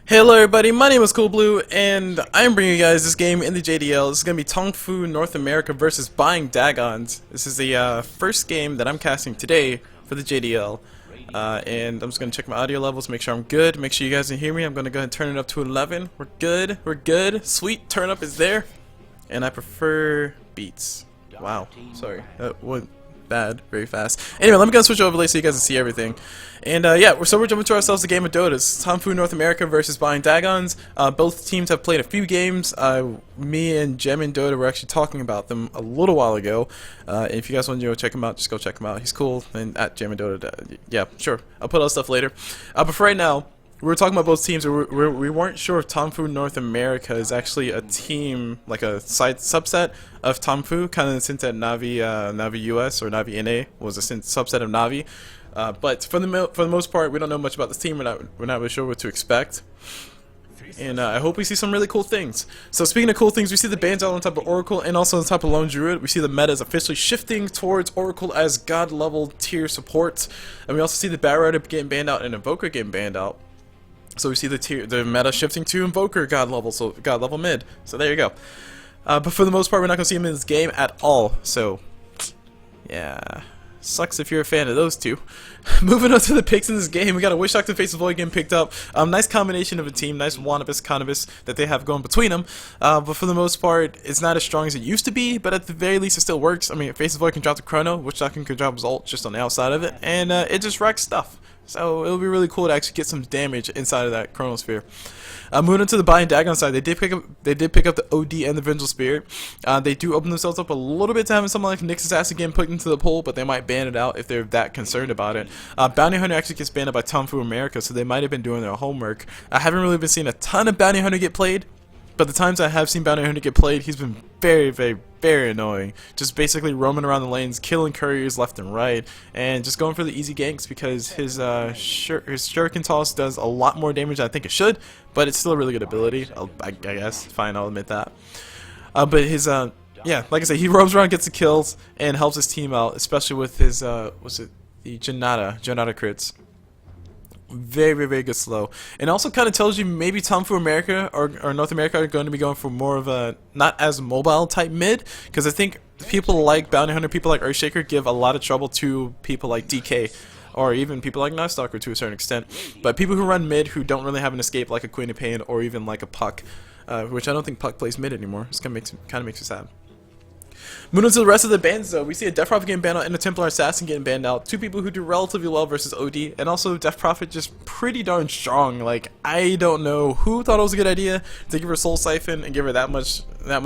Hello everybody, my name is CulBlu, and I'm bringing you guys this game in the JDL. This is going to be TongFu North America versus buying Dagons. This is the first game that I'm casting today for the JDL. And I'm just going to check my audio levels, make sure I'm good, make sure you guys can hear me. I'm going to go ahead and turn it up to 11. We're good. Sweet, turn up is there. And I prefer beats. Wow, sorry, that went bad very fast. Anyway, let me go switch overlay so you guys can see everything. And yeah, we're jumping to ourselves a game of Dota. It's TongFu North America versus buying Dagons. Both teams have played a few games. Me and Jem in Dota were actually talking about them a little while ago. If you guys want to go check him out, just go check him out. He's cool. And at Jem in Dota, yeah, sure. I'll put all stuff later. But for right now, we were talking about both teams. We weren't sure if TongFu North America is actually a team, like a subset of TongFu, kind of in the sense that Navi US or Navi NA was a subset of Navi. But for the most part, we don't know much about this team. We're not really sure what to expect. And I hope we see some really cool things. So speaking of cool things, we see the bans out on top of Oracle and also on top of Lone Druid. We see the meta is officially shifting towards Oracle as god level tier support. And we also see the Batrider getting banned out and Invoker getting banned out. So we see the meta shifting to Invoker god level, so god level mid. So there you go. But for the most part, we're not going to see him in this game at all. So yeah, sucks if you're a fan of those two. Moving on to the picks in this game, we got a Wish Doctor Face of Void getting picked up. Nice combination of a team, nice Wannabiss that they have going between them. But for the most part, it's not as strong as it used to be, but at the very least it still works. I mean, Face of Void can drop the Chrono, Wish Doctor can drop his ult just on the outside of it, and it just wrecks stuff. So it'll be really cool to actually get some damage inside of that Chronosphere. Moving on to the buying Dagon side, they did pick up the OD and the Vengeful Spirit. They do open themselves up a little bit to having something like Nyx Assassin getting put into the pool, but they might ban it out if they're that concerned about it. Bounty Hunter actually gets banned by TongFu America, so they might have been doing their homework. I haven't really been seeing a ton of Bounty Hunter get played, but the times I have seen Bounty Hunter get played, he's been very annoying. Just basically roaming around the lanes, killing couriers left and right, and just going for the easy ganks because his Shuriken Toss does a lot more damage than I think it should, but it's still a really good ability. I guess. Fine, I'll admit that. But his yeah, like I said, he roams around, gets the kills, and helps his team out, especially with his was it the Janata crits. Very good slow, and also kind of tells you maybe TongFu America or North America are going to be going for more of a not as mobile type mid, because I think people like Bounty Hunter, people like Earthshaker give a lot of trouble to people like DK or even people like Nightstalker to a certain extent. But people who run mid who don't really have an escape like a Queen of Pain or even like a Puck, which I don't think Puck plays mid anymore. It's kind of makes me sad. Moving on to the rest of the bans though, we see a Death Prophet getting banned out and a Templar Assassin getting banned out. Two people who do relatively well versus OD, and also Death Prophet just pretty darn strong. Like, I don't know who thought it was a good idea to give her Soul Siphon and give her that much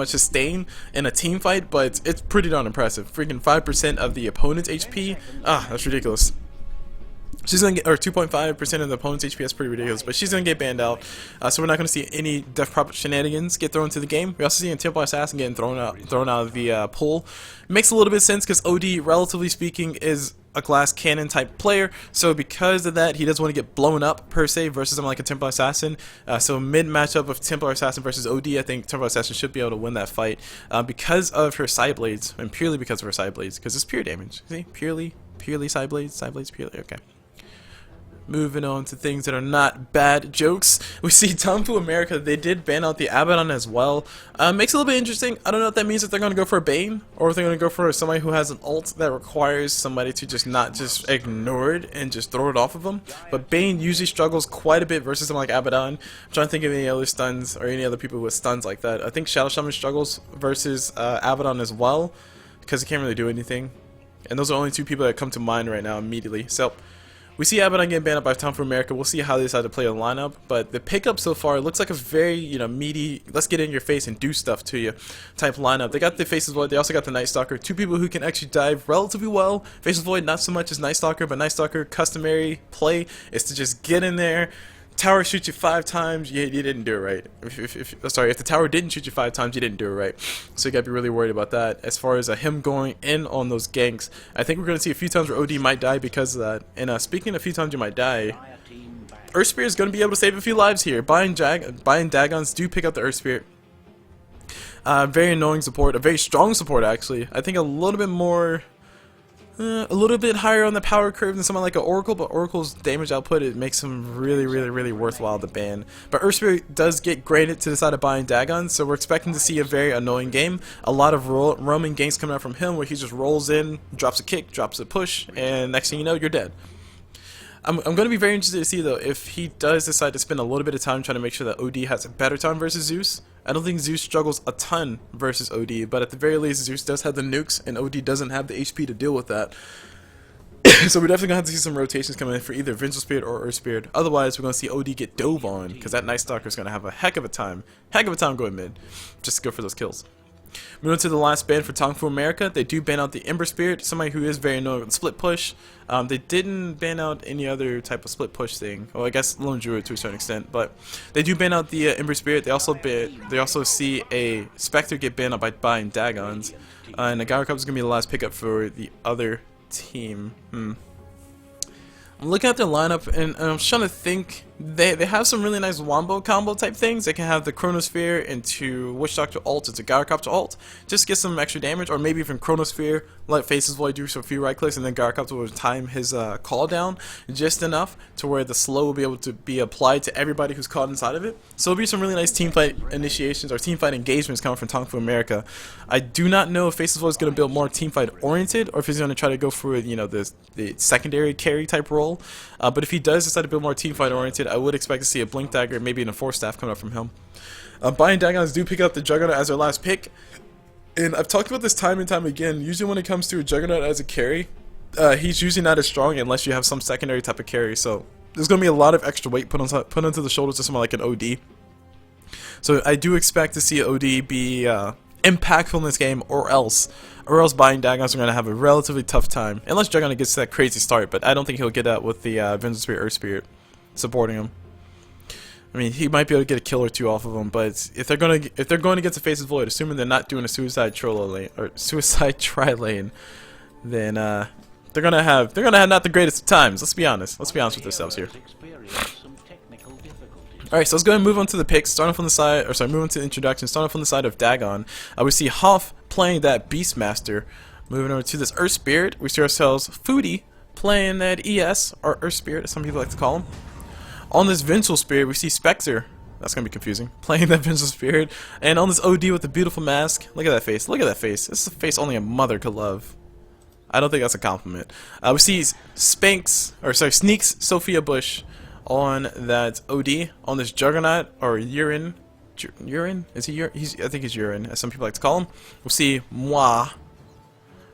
sustain in a team fight, but it's pretty darn impressive. Freaking 5% of the opponent's HP. That's ridiculous. She's gonna get, or 2.5% of the opponent's HP. That's pretty ridiculous, but she's gonna get banned out. So we're not gonna see any Death Prophet shenanigans get thrown into the game. We also see a Templar Assassin getting thrown out of the pool. Makes a little bit of sense because OD, relatively speaking, is a glass cannon type player. So because of that, he doesn't want to get blown up per se versus someone like a Templar Assassin. So mid matchup of Templar Assassin versus OD, I think Templar Assassin should be able to win that fight because of her side blades, and purely because of her side blades, because it's pure damage. See, purely side blades, purely. Okay. Moving on to things that are not bad jokes, we see TongFu America, they did ban out the Abaddon as well. Makes it a little bit interesting. I don't know if that means that they're going to go for a Bane, or if they're going to go for somebody who has an ult that requires somebody to just not just ignore it and just throw it off of them. But Bane usually struggles quite a bit versus someone like Abaddon. I'm trying to think of any other stuns, or any other people with stuns like that. I think Shadow Shaman struggles versus Abaddon as well, because he can't really do anything. And those are only two people that come to mind right now immediately. So we see Abaddon getting banned up by TongFu America. We'll see how they decide to play the lineup, but the pickup so far, it looks like a very, meaty, let's get in your face and do stuff to you type lineup. They got the Faces Void, they also got the Nightstalker, two people who can actually dive relatively well. Faces Void not so much as Nightstalker, but Nightstalker customary play is to just get in there. Tower shoots you 5 times, you didn't do it right. If the tower didn't shoot you 5 times, you didn't do it right. So you gotta be really worried about that. As far as him going in on those ganks, I think we're gonna see a few times where OD might die because of that. And speaking of a few times you might die, Earth Spirit is gonna be able to save a few lives here. Buying Dagons do pick up the Earth Spirit. Very annoying support, a very strong support actually. I think a little bit more a little bit higher on the power curve than someone like an Oracle, but Oracle's damage output, it makes him really worthwhile to ban. But Earth Spirit does get graded to the side of buying Dagons, so we're expecting to see a very annoying game. A lot of roaming ganks coming out from him where he just rolls in, drops a kick, drops a push, and next thing you know, you're dead. I'm going to be very interested to see though if he does decide to spend a little bit of time trying to make sure that OD has a better time versus Zeus. I don't think Zeus struggles a ton versus OD, but at the very least Zeus does have the nukes and OD doesn't have the HP to deal with that. So we're definitely going to have to see some rotations coming in for either Vengeful Spirit or Earth Spirit. Otherwise we're going to see OD get dove on because that Night Stalker is going to have a heck of a time going mid just to go for those kills. Moving to the last ban for TongFu America, they do ban out the Ember Spirit, somebody who is very annoying with split push. They didn't ban out any other type of split push thing. Well, I guess Lone Druid to a certain extent, but they do ban out the Ember Spirit. They also see a Spectre get banned out by buying Dagons, and the Gyro Cup is gonna be the last pickup for the other team. I'm looking at their lineup and I'm trying to think. They have some really nice wombo combo type things. They can have the Chronosphere into Witch Doctor ult into Gyrocopter ult, just get some extra damage, or maybe even Chronosphere, let Faces Void do a few right clicks, and then Gyrocopter will time his call down just enough to where the slow will be able to be applied to everybody who's caught inside of it. So it'll be some really nice teamfight initiations or teamfight engagements coming from TongFu America. I do not know if Faces Void is going to build more teamfight oriented or if he's going to try to go for the secondary carry type role. But if he does decide to build more teamfight oriented, I would expect to see a Blink Dagger, maybe even a Force Staff coming up from him. Buying Dagons do pick up the Juggernaut as their last pick, and I've talked about this time and time again. Usually when it comes to a Juggernaut as a carry, he's usually not as strong unless you have some secondary type of carry, so there's going to be a lot of extra weight put onto the shoulders of someone like an OD. So I do expect to see OD be impactful in this game, or else buying Dagons are going to have a relatively tough time, unless Juggernaut gets that crazy start, but I don't think he'll get that with the Vengeful Spirit, Earth Spirit supporting him. I mean, he might be able to get a kill or two off of him, but if they're going to get to Faces Void, assuming they're not doing a suicide lane or suicide tri lane, then they're gonna have not the greatest of times. Let's be honest with ourselves here. Alright, so let's go ahead and move on to the picks. Starting from the side, or sorry, moving to the introduction. Starting from the side of Dagon, we see Hoff playing that Beastmaster. Moving over to this Earth Spirit, we see ourselves Foodie playing that ES, or Earth Spirit, as some people like to call him. On this Vengeful Spirit, we see Spectre. That's gonna be confusing. Playing that Vengeful Spirit, and on this OD with the beautiful mask. Look at that face. Look at that face. This is a face only a mother could love. I don't think that's a compliment. We see Sneaks Sophia Bush on that OD on this Juggernaut or Urine. Is he Urine? I think he's Urine, as some people like to call him. We'll see Moi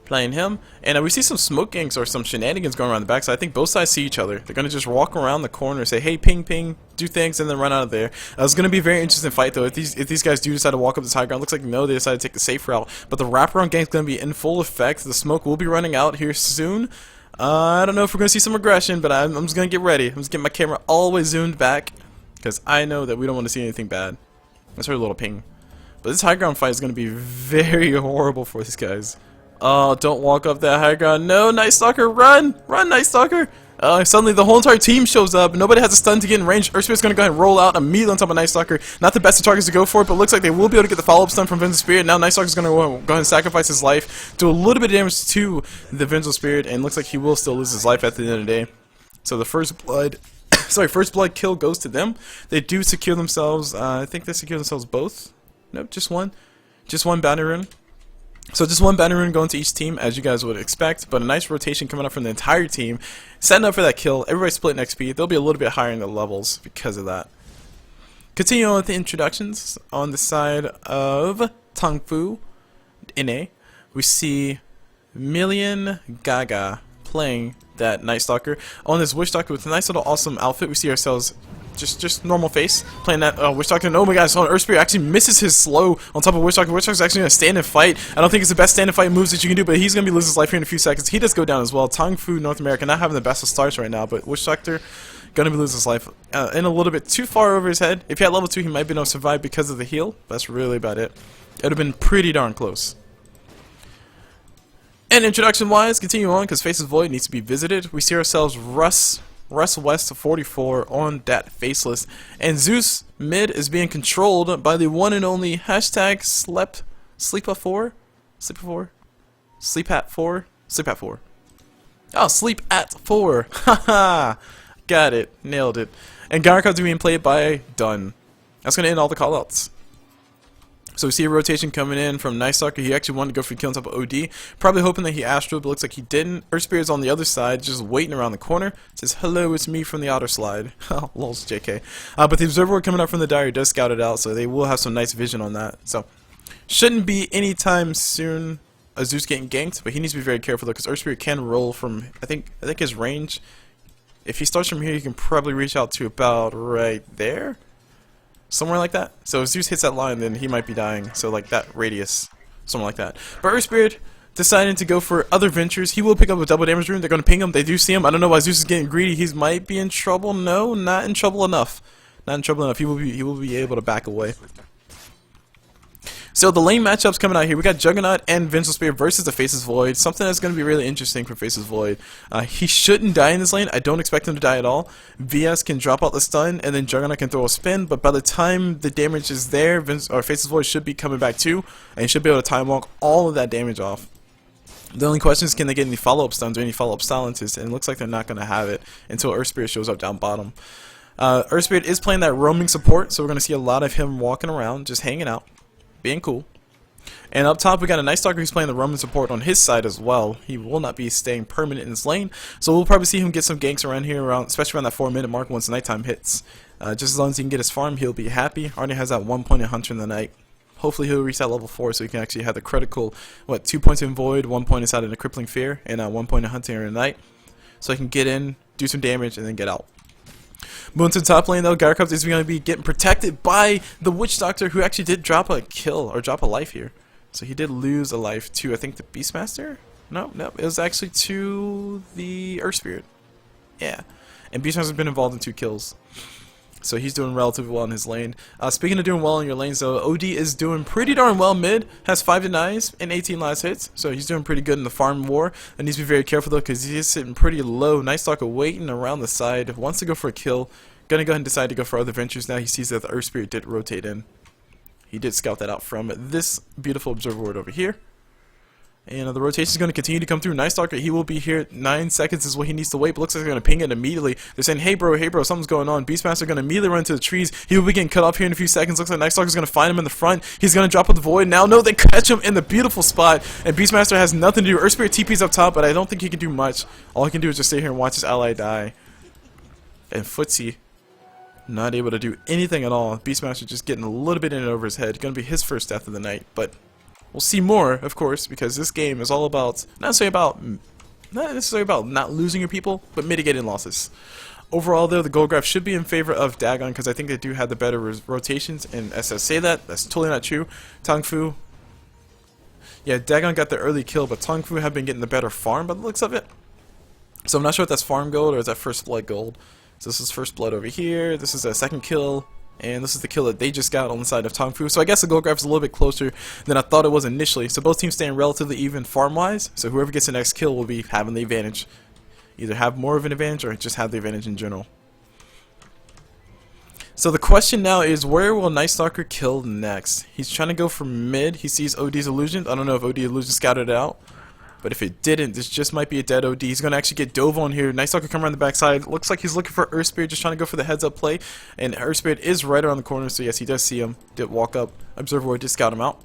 playing him, and we see some smoke ganks or some shenanigans going around the back, so I think both sides see each other. They're gonna just walk around the corner, say hey ping ping, do things, and then run out of there. It's gonna be a very interesting fight though. If these guys do decide to walk up this high ground, looks like no, they decided to take the safe route, but the wraparound gank's gonna be in full effect. The smoke will be running out here soon. I don't know if we're gonna see some aggression, but I'm just gonna get ready. I'm just getting my camera all the way zoomed back because I know that we don't want to see anything bad. That's our little ping. But this high ground fight is gonna be very horrible for these guys. Oh, don't walk up that high ground. No, Night Stalker, run! Run, Night Stalker! Suddenly the whole entire team shows up. Nobody has a stun to get in range. Earth Spirit's gonna go ahead and roll out immediately on top of Night Stalker. Not the best of targets to go for it, but looks like they will be able to get the follow-up stun from Vengeful Spirit. Now Night Stalker's gonna go ahead and sacrifice his life, do a little bit of damage to the Vengeful Spirit, and looks like he will still lose his life at the end of the day. So the first blood kill goes to them. They do secure themselves. I think they secure themselves both. Nope, just one. Just one bounty rune. So just one bounty rune going to each team, as you guys would expect, but a nice rotation coming up from the entire team, setting up for that kill. Everybody splitting XP. They'll be a little bit higher in the levels because of that. Continuing on with the introductions, on the side of TongFu.NA, we see Million Gaga playing that Night Stalker. On this Witch Doctor with a nice little awesome outfit, we see ourselves just normal face playing that Witch Doctor. And oh my gosh, so Earth Spirit actually misses his slow on top of Witch Doctor. Witch Doctor's actually gonna stand and fight. I don't think it's the best stand and fight moves that you can do, but he's gonna be losing his life here in a few seconds. He does go down as well. TongFu North America not having the best of starts right now, but Witch Doctor gonna be losing his life in a little bit too far over his head. If he had level 2, he might be able to survive because of the heal. That's really about it. It would have been pretty darn close. And introduction wise, continue on because Faces Void needs to be visited. We see ourselves Russ West 44 on that Faceless, and Zeus mid is being controlled by the one and only hashtag Sleepat4. Oh, sleep at 4. Haha. Got it. Nailed it. And Gyrocops being played by Dun. That's going to end all the callouts. So we see a rotation coming in from Night Stalker. He actually wanted to go for the kill on top of OD. Probably hoping that he Astro, but looks like he didn't. Earth Spirit's on the other side, just waiting around the corner. Says, hello, it's me from the outer slide. Oh, lols, JK. But the Observer coming up from the diary does scout it out, so they will have some nice vision on that. So, shouldn't be anytime soon a Zeus getting ganked, but he needs to be very careful though, because Earth Spirit can roll from, I think his range, if he starts from here, he can probably reach out to about right there. Somewhere like that. So if Zeus hits that line, then he might be dying. So like that radius, somewhere like that. But Earth Spirit deciding to go for other ventures. He will pick up a double damage rune. They're going to ping him. They do see him. I don't know why Zeus is getting greedy. He might be in trouble. No, not in trouble enough. Not in trouble enough. He will be able to back away. So the lane matchups coming out here, we got Juggernaut and Vengeful Spirit versus the Faceless Void. Something that's going to be really interesting for Faceless Void. He shouldn't die in this lane. I don't expect him to die at all. VS can drop out the stun, and then Juggernaut can throw a spin, but by the time the damage is there, Faceless Void should be coming back too, and he should be able to time walk all of that damage off. The only question is, can they get any follow-up stuns or any follow-up silences, and it looks like they're not going to have it until Earth Spirit shows up down bottom. Earth Spirit is playing that roaming support, so we're going to see a lot of him walking around, just hanging out. Being cool. And up top we got a Night Stalker who's playing the Roman support on his side as well. He will not be staying permanent in his lane, so we'll probably see him get some ganks around here, especially around that 4-minute mark once nighttime hits. Just as long as he can get his farm, he'll be happy. Already has that 1 point in Hunter in the night. Hopefully he'll reach that level 4 so he can actually have the critical, 2 points in Void, 1 point inside in a Crippling Fear, and 1 point in Hunter in the night. So he can get in, do some damage, and then get out. Moving to the top lane though, Gyrocops is going to be getting protected by the Witch Doctor, who actually did drop a kill, or drop a life here. So he did lose a life to, I think, the Beastmaster? No, it was actually to the Earth Spirit. Yeah. And Beastmaster's been involved in 2 kills. So he's doing relatively well in his lane. Speaking of doing well in your lanes though, OD is doing pretty darn well mid. Has 5 denies and 18 last hits. So he's doing pretty good in the farm war. And needs to be very careful though, because he is sitting pretty low. Night Stalker waiting around the side. Wants to go for a kill. Gonna go ahead and decide to go for other ventures now. He sees that the Earth Spirit did rotate in. He did scout that out from this beautiful observer ward over here. And the rotation is going to continue to come through. Night Stalker, he will be here. 9 seconds is what he needs to wait, but looks like they're going to ping it immediately. They're saying, hey bro, something's going on. Beastmaster going to immediately run into the trees. He will be getting cut off here in a few seconds. Looks like Night Stalker's going to find him in the front. He's going to drop with the Void. Now, no, they catch him in the beautiful spot, and Beastmaster has nothing to do. Earth Spirit TP's up top, but I don't think he can do much. All he can do is just stay here and watch his ally die. And Footsie, not able to do anything at all. Beastmaster just getting a little bit in and over his head. Going to be his first death of the night, but we'll see more, of course, because this game is all about not necessarily about not losing your people, but mitigating losses. Overall, though, the gold graph should be in favor of Dagon because I think they do have the better rotations. And as I say that, that's totally not true. TongFu, yeah, Dagon got the early kill, but TongFu have been getting the better farm by the looks of it. So I'm not sure if that's farm gold or is that first blood gold. So this is first blood over here. This is a second kill. And this is the kill that they just got on the side of TongFu. So I guess the gold graph is a little bit closer than I thought it was initially. So both teams staying relatively even farm-wise. So whoever gets the next kill will be having the advantage. Either have more of an advantage or just have the advantage in general. So the question now is, where will Night Stalker kill next? He's trying to go for mid. He sees OD's illusion. I don't know if OD illusion scouted it out. But if it didn't, this just might be a dead OD. He's going to actually get dove on here. Night Stalker come around the backside. Looks like he's looking for Earth Spirit, just trying to go for the heads up play. And Earth Spirit is right around the corner, so yes, he does see him. Did walk up. Observer did scout him out.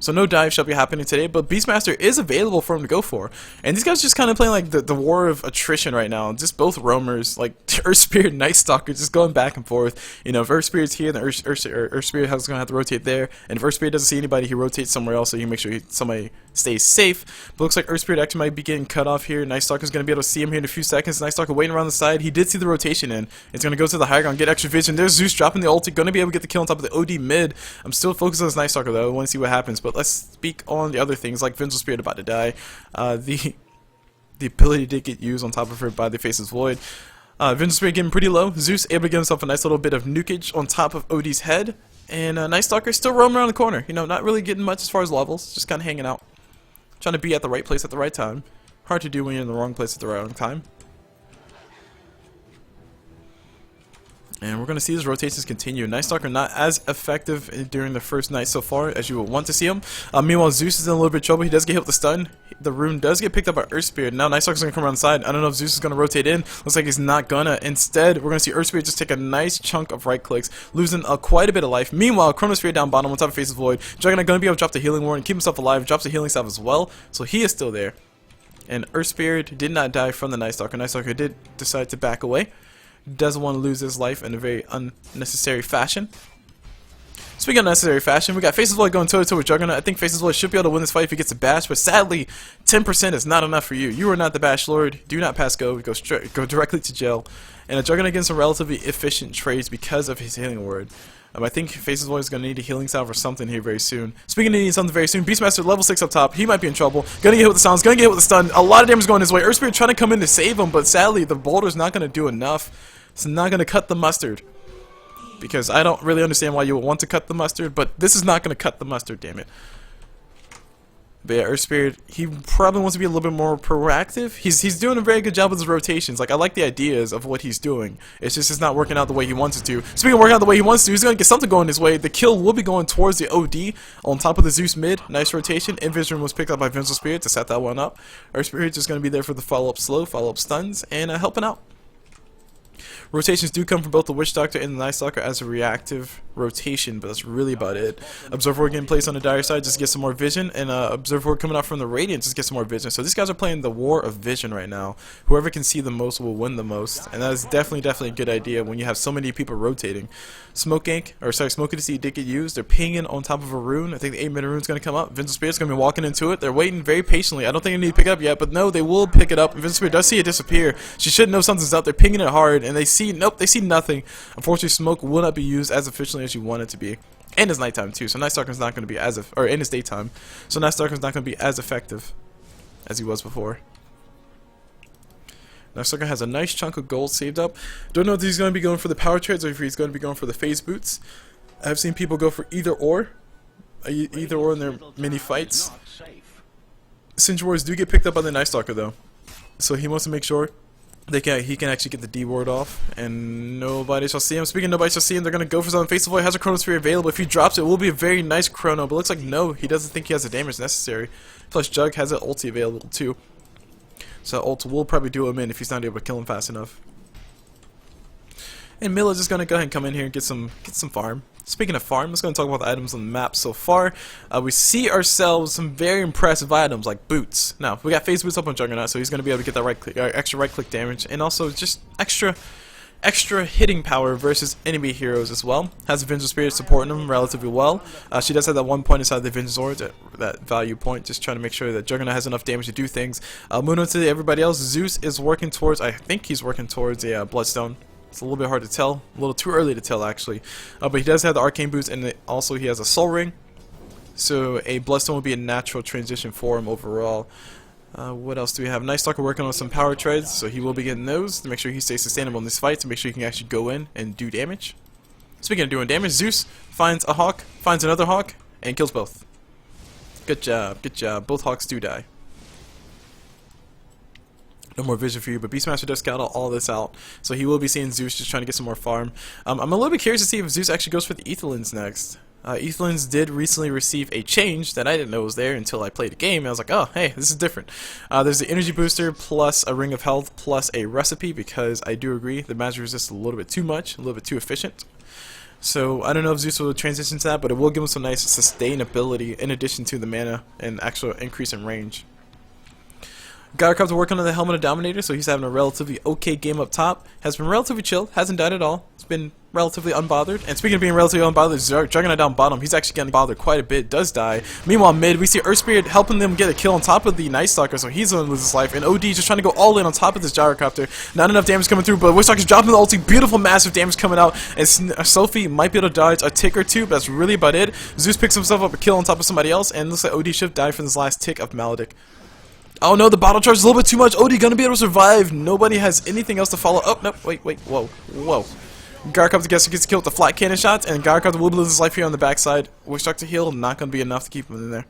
So no dive shall be happening today, but Beastmaster is available for him to go for. And these guys just kind of playing like the war of attrition right now. Just both roamers, like Earth Spirit and Night Stalker, just going back and forth. You know, if Earth Spirit's here, then Earth Spirit is going to have to rotate there. And if Earth Spirit doesn't see anybody, he rotates somewhere else so he can make sure somebody stays safe. But looks like Earth Spirit actually might be getting cut off here. Night Stalker's going to be able to see him here in a few seconds. Night Stalker waiting around the side. He did see the rotation in. It's going to go to the high ground, get extra vision. There's Zeus dropping the ulti, going to be able to get the kill on top of the OD mid. I'm still focused on this Night Stalker though. I want to see what happens. But let's speak on the other things, like Vengeful Spirit about to die. The ability did get used on top of her by the Faceless Void. Vengeful Spirit getting pretty low. Zeus able to get himself a nice little bit of nukage on top of OD's head. And Night Stalker still roaming around the corner. You know, not really getting much as far as levels. Just kind of hanging out. Trying to be at the right place at the right time. Hard to do when you're in the wrong place at the wrong time. And we're going to see his rotations continue. Night Stalker not as effective during the first night so far as you would want to see him. Meanwhile, Zeus is in a little bit of trouble. He does get hit with the stun. The rune does get picked up by Earth Spirit. Now Night Stalker's going to come around the side. I don't know if Zeus is going to rotate in. Looks like he's not gonna. Instead, we're going to see Earth Spirit just take a nice chunk of right clicks, losing quite a bit of life. Meanwhile, Chronosphere down bottom on top of Faceless Void. Juggernaut going to be able to drop the healing ward and keep himself alive. Drops the healing staff as well. So he is still there. And Earth Spirit did not die from the Night Stalker. Night Stalker did decide to back away. Doesn't want to lose his life in a very unnecessary fashion. Speaking of unnecessary fashion, we got Faceless Void going toe-to-toe with Juggernaut. I think Faceless Void should be able to win this fight if he gets a bash, but sadly, 10% is not enough for you. You are not the bash lord. Do not pass go. Go directly to jail. And a Juggernaut gets some relatively efficient trades because of his healing word. I think Faceless Void is going to need a healing salve or something here very soon. Speaking of needing something very soon, Beastmaster level 6 up top. He might be in trouble. Gonna get hit with the sounds. Gonna get hit with the stun. A lot of damage going his way. Earth Spirit trying to come in to save him, but sadly, the boulder's not going to do enough. It's not going to cut the mustard. Because I don't really understand why you would want to cut the mustard, but this is not going to cut the mustard, damn it. But yeah, Earth Spirit, he probably wants to be a little bit more proactive. He's doing a very good job with his rotations. Like, I like the ideas of what he's doing. It's not working out the way he wants it to. Speaking of working out the way he wants to, he's going to get something going his way. The kill will be going towards the OD on top of the Zeus mid. Nice rotation. Invis Room was picked up by Vengeful Spirit to set that one up. Earth Spirit just going to be there for the follow-up slow, follow-up stuns, and helping out. Rotations do come from both the Witch Doctor and the Night Stalker as a reactive rotation, but that's really about it. Observer getting placed on the dire side just to get some more vision, and Observer coming out from the Radiant just to get some more vision. So these guys are playing the war of vision right now. Whoever can see the most will win the most, and that is definitely a good idea when you have so many people rotating. Smoke ADC did get used. They're pinging on top of a rune. I think the 8-minute rune's going to come up. Vengeful Spirit's going to be walking into it. They're waiting very patiently. I don't think they need to pick it up yet, but no, they will pick it up. Vengeful Spirit does see it disappear. She should know something's up. They're pinging it hard, and they see nothing. Unfortunately, smoke will not be used as efficiently as you want it to be. And it's nighttime too, so Night Stalker's not going to be and it's daytime, so Night Stalker's not going to be as effective as he was before. Night Stalker has a nice chunk of gold saved up. Don't know if he's going to be going for the power trades or if he's going to be going for the phase boots. I've seen people go for either or in their mini fights. Singe Wars do get picked up by the Night Stalker though, so he wants to make sure he can actually get the D ward off, and nobody shall see him. Speaking of nobody shall see him, they're going to go for something. Faceless Void has a Chronosphere available. If he drops it, it will be a very nice chrono, but looks like no, he doesn't think he has the damage necessary. Plus Jug has an ulti available too, so ult will probably do him in if he's not able to kill him fast enough. And Milla's just going to go ahead and come in here and get some farm. Speaking of farm, let's go and talk about the items on the map so far. We see ourselves some very impressive items like boots. Now, we got phase boots up on Juggernaut, so he's going to be able to get that extra right click damage, and also just extra hitting power versus enemy heroes as well. Has Vengeful Spirit supporting him relatively well. She does have that one point inside the Vengeance Sword, that value point, just trying to make sure that Juggernaut has enough damage to do things. Moving on to everybody else, Zeus is working towards, I think he's working towards a Bloodstone. It's a little bit hard to tell, a little too early to tell actually, but he does have the Arcane Boots, and also he has a Soul Ring, so a Bloodstone will be a natural transition for him overall. What else do we have? Night Stalker working on some power trades, so he will be getting those to make sure he stays sustainable in this fight, to make sure he can actually go in and do damage. Speaking of doing damage, Zeus finds a Hawk, finds another Hawk, and kills both. Good job, good job. Both Hawks do die. No more vision for you, but Beastmaster does scout all this out, so he will be seeing Zeus just trying to get some more farm. I'm a little bit curious to see if Zeus actually goes for the Aethelins next. Aethelins did recently receive a change that I didn't know was there until I played the game, and I was like, oh, hey, this is different. There's the energy booster plus a ring of health plus a recipe, because I do agree the magic resist a little bit too much, a little bit too efficient. So I don't know if Zeus will transition to that, but it will give him some nice sustainability in addition to the mana and actual increase in range. Gyrocops working on the Helmet of Dominator, so he's having a relatively okay game up top. Has been relatively chill, hasn't died at all. It's been relatively unbothered. And speaking of being relatively unbothered, Juggernaut down bottom, he's actually getting bothered quite a bit, does die. Meanwhile, mid, we see Earth Spirit helping them get a kill on top of the Night Stalker, so he's going to lose his life. And OD just trying to go all in on top of this Gyrocopter. Not enough damage coming through, but Witch Stalker's dropping the ulti. Beautiful, massive damage coming out. And Sophie might be able to dodge a tick or two, but that's really about it. Zeus picks himself up a kill on top of somebody else, and looks like OD should have died from this last tick of Maledic. Oh no, the bottle charge is a little bit too much. OD gonna be able to survive. Nobody has anything else to follow. Oh, no, wait, whoa. Gyrocopter gets killed with the flat cannon shots, and Gyrocopter will lose his life here on the backside. Witch Doctor heal, not gonna be enough to keep him in there.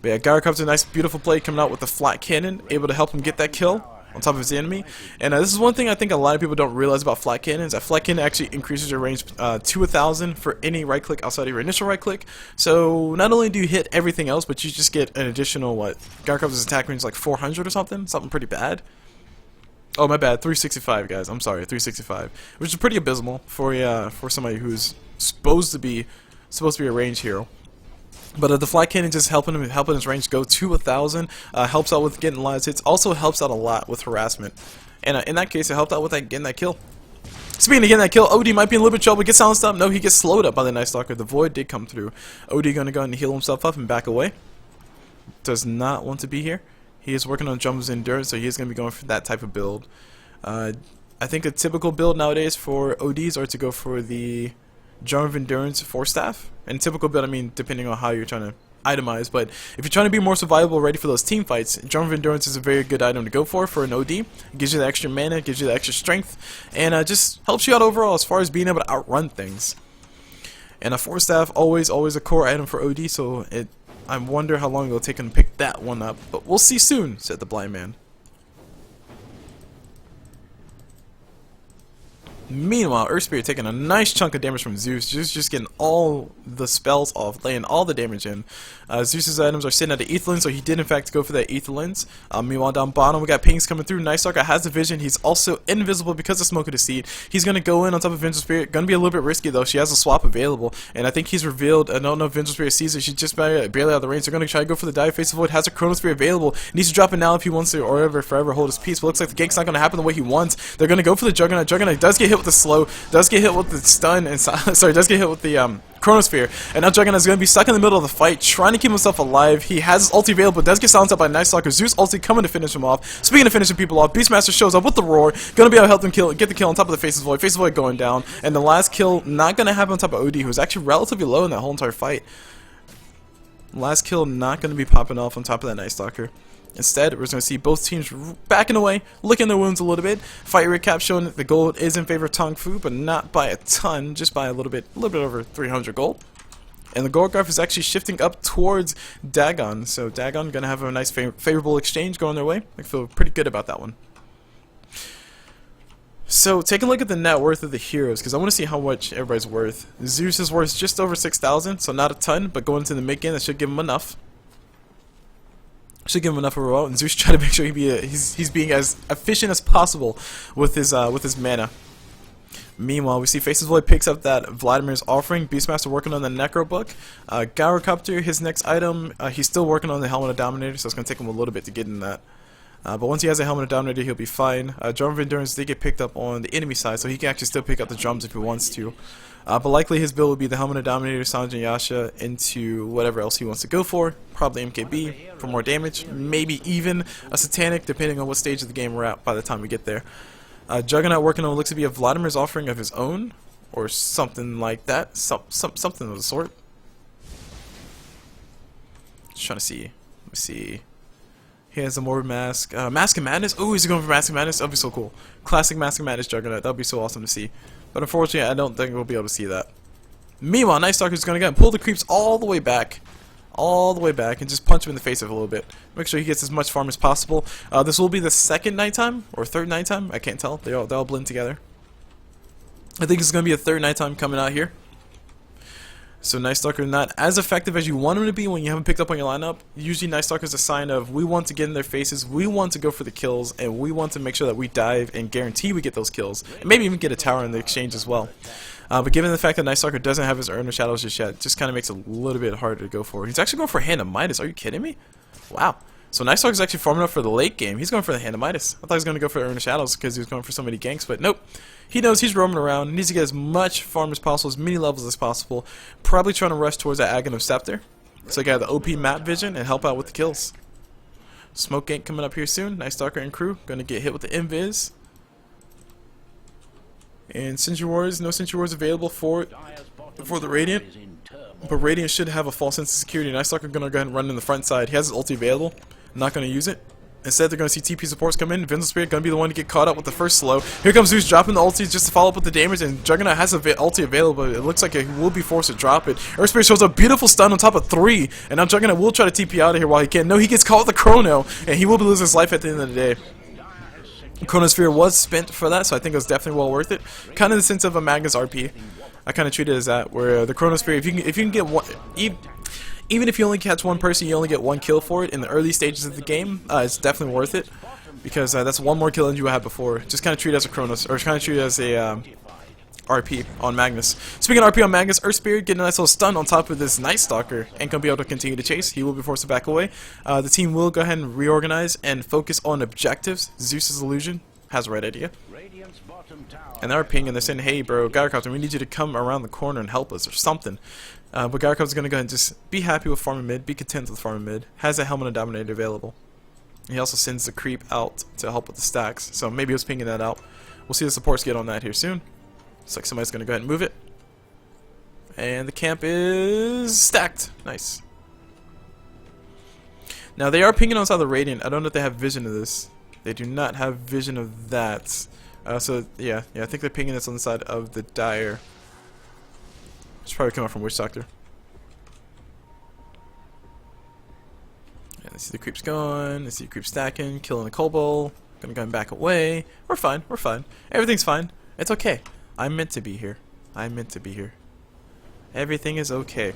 But yeah, Gyrocopter, nice, beautiful play coming out with the flat cannon, able to help him get that kill. on top of his enemy. And this is one thing I think a lot of people don't realize about flat cannons, that flat cannon actually increases your range to 1,000 for any right click outside of your initial right click. So not only do you hit everything else, but you just get an additional, what, Garkov's attack range is like 400 or something pretty bad. Oh, my bad, 365, guys. I'm sorry, 365, which is pretty abysmal for somebody who's supposed to be a range hero. But the flat cannon just helping his range go to 1,000, helps out with getting lives hits. Also helps out a lot with harassment, and in that case, it helped out with getting that kill. Speaking of getting that kill, OD might be in a little bit of trouble. Get silenced up. No, he gets slowed up by the Night Stalker. The Void did come through. OD gonna go and heal himself up and back away. Does not want to be here. He is working on Jump's endurance, so he is going to be going for that type of build. I think a typical build nowadays for ODs are to go for the Drum of Endurance 4-staff. And typical build, I mean, depending on how you're trying to itemize. But if you're trying to be more survivable, ready for those team fights, Drum of Endurance is a very good item to go for an OD. It gives you the extra mana, gives you the extra strength, and just helps you out overall as far as being able to outrun things. And a 4-staff, always a core item for OD, so I wonder how long it'll take him to pick that one up, but we'll see soon, said the blind man. Meanwhile, Earth Spirit taking a nice chunk of damage from Zeus, just getting all the spells off, laying all the damage in. Zeus's items are sitting at the Ether Lens, so he did in fact go for that Ether Lens. Meanwhile, down bottom, we got pings coming through. Night Stalker has the vision. He's also invisible because of Smoke of Deceit. He's going to go in on top of Vengeful Spirit. Going to be a little bit risky though. She has a swap available, and I think he's revealed. I don't know if Vengeful Spirit sees it. She's just barely out of the range. They're going to try to go for the dive. Face of Void has a Chrono Spear available. Needs to drop it now if he wants to, or ever forever hold his peace. But looks like the gank's not going to happen the way he wants. They're going to go for the Juggernaut. Juggernaut does get hit with the slow. Does get hit with the stun and sorry, does get hit with the Chronosphere, and now Juggernaut is going to be stuck in the middle of the fight, trying to keep himself alive. He has his ulti available, but does get silenced up by Night Stalker. Zeus ulti coming to finish him off. Speaking of finishing people off, Beastmaster shows up with the roar, going to be able to help them get the kill on top of the Faceless Void. Faceless Void going down, and the last kill not going to happen on top of OD, who was actually relatively low in that whole entire fight. Last kill not going to be popping off on top of that Night Stalker. Instead, we're just going to see both teams backing away, licking their wounds a little bit. Fight recap showing that the gold is in favor of TongFu, but not by a ton, just by a little bit over 300 gold. And the gold graph is actually shifting up towards Dagons, so Dagon going to have a nice favorable exchange going their way. I feel pretty good about that one. So take a look at the net worth of the heroes, because I want to see how much everybody's worth. Zeus is worth just over 6,000, so not a ton, but going into the mid game, that should give him enough. Should give him enough overall, and Zeus try to make sure he's being as efficient as possible with his mana. Meanwhile, we see Faces Void picks up that Vladimir's offering. Beastmaster working on the Necro Book. Gyrocopter, his next item, he's still working on the Helmet of Dominator, so it's going to take him a little bit to get in that. But once he has a Helmet of Dominator, he'll be fine. Drum of Endurance did get picked up on the enemy side, so he can actually still pick up the drums if he wants to. But likely his build will be the Helmet of Dominator, Sanjin Yasha, into whatever else he wants to go for. Probably MKB for more damage, maybe even a Satanic, depending on what stage of the game we're at by the time we get there. Juggernaut working on what looks to be a Vladimir's offering of his own, or something like that. Something of the sort. Just trying to see. Let me see. He has a Morbid Mask. Mask of Madness? Oh, he's going for Mask of Madness? That'd be so cool. Classic Mask of Madness Juggernaut. That'd be so awesome to see. But unfortunately, I don't think we'll be able to see that. Meanwhile, Night Stalker is going to go and pull the creeps all the way back. And just punch him in the face of a little bit. Make sure he gets as much farm as possible. This will be the second nighttime, or third nighttime. I can't tell. They all blend together. I think it's going to be a third nighttime coming out here. So Night Stalker not as effective as you want him to be when you haven't picked up on your lineup. Usually Night Stalker is a sign of we want to get in their faces, we want to go for the kills, and we want to make sure that we dive and guarantee we get those kills. And maybe even get a tower in the exchange as well. But given the fact that Night Stalker doesn't have his Urn of Shadows just yet, it just kind of makes it a little bit harder to go for. He's actually going for Hand of Midas. Are you kidding me? Wow. So Night Stalker's actually farming up for the late game. He's going for the Hand of Midas. I thought he was going to go for Urn of Shadows because he was going for so many ganks, but nope. He knows he's roaming around, needs to get as much farm as possible, as many levels as possible. Probably trying to rush towards that Agon of Scepter. So I got the OP map vision and help out with the kills. Smoke gank coming up here soon. Night Stalker and crew going to get hit with the Invis. And Sentry Wars, no Sentry Wars available for the Radiant. But Radiant should have a false sense of security. Night Stalker going to go ahead and run in the front side. He has his ulti available. Not going to use it. Instead, they're going to see TP supports come in. Vengeful Spirit going to be the one to get caught up with the first slow. Here comes Zeus dropping the ulti just to follow up with the damage, and Juggernaut has an ulti available, but it looks like he will be forced to drop it. Earth Spirit shows a beautiful stun on top of 3, and now Juggernaut will try to TP out of here while he can. No, he gets caught with the Chrono, and he will be losing his life at the end of the day. Chronosphere was spent for that, so I think it was definitely well worth it. Kind of in the sense of a Magnus RP. I kind of treat it as that, where the Chronosphere, if you can get one, even if you only catch one person, you only get one kill for it in the early stages of the game. It's definitely worth it because that's one more kill than you had before. Just kind of treat it as a Chronos, or kind of treat it as a RP on Magnus. Speaking of RP on Magnus, Earth Spirit getting a nice little stun on top of this Night Stalker and gonna be able to continue to chase. He will be forced to back away. The team will go ahead and reorganize and focus on objectives. Zeus's illusion has the right idea. And they're pinging, they're saying, hey bro, Gyrocopter, we need you to come around the corner and help us or something. But Gyrocopter's gonna go ahead and just be happy with farming mid, be content with farming mid. Has a Helmet of Dominator available. He also sends the creep out to help with the stacks, so maybe he was pinging that out. We'll see the supports get on that here soon. Looks like somebody's gonna go ahead and move it. And the camp is stacked. Nice. Now they are pinging on the Radiant. I don't know if they have vision of this. They do not have vision of that. So yeah, I think they're pinging this on the side of the Dire. It's probably coming from Witch Doctor. And I see the creeps going. I see the creeps stacking, killing the CulBlu. Gonna go and back away. We're fine. We're fine. Everything's fine. It's okay. I'm meant to be here. I'm meant to be here. Everything is okay.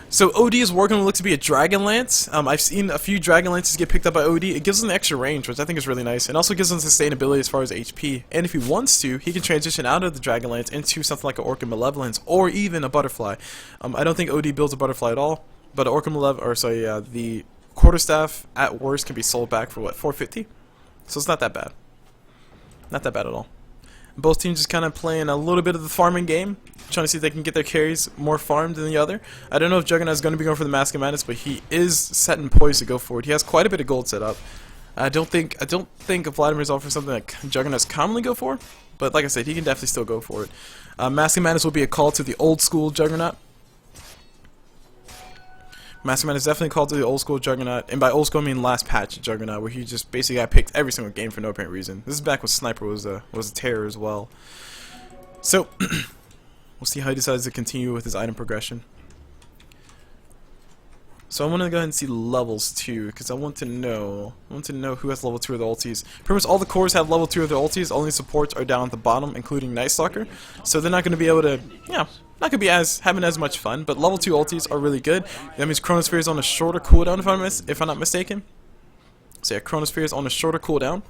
So OD is working on what looks to be a Dragon Lance. I've seen a few Dragon Lances get picked up by OD. It gives them extra range, which I think is really nice, and also gives them sustainability as far as HP. And if he wants to, he can transition out of the Dragon Lance into something like an Orchid Malevolence or even a Butterfly. I don't think OD builds a Butterfly at all, but an Orchid the Quarterstaff at worst can be sold back for what, 450? So it's not that bad. Not that bad at all. Both teams just kind of playing a little bit of the farming game, trying to see if they can get their carries more farmed than the other. I don't know if Juggernaut is going to be going for the Mask of Madness, but he is set and poised to go for it. He has quite a bit of gold set up. I don't think Vladimir's offering something that Juggernauts commonly go for, but like I said, he can definitely still go for it. Mask of Madness will be a call to the old school Juggernaut. Mask of Madness is definitely called to the old school Juggernaut, and by old school I mean last patch Juggernaut, where he just basically got picked every single game for no apparent reason. This is back when Sniper was a terror as well. So we'll see how he decides to continue with his item progression. So I want to go ahead and see levels too, because I want to know who has level 2 of the ultis. Pretty much all the cores have level 2 of their ultis. Only supports are down at the bottom, including Night Stalker. So they're not going to be able to, not going to be having as much fun. But level 2 ultis are really good. That means Chronosphere is on a shorter cooldown, if I'm not mistaken. So yeah, Chronosphere is on a shorter cooldown.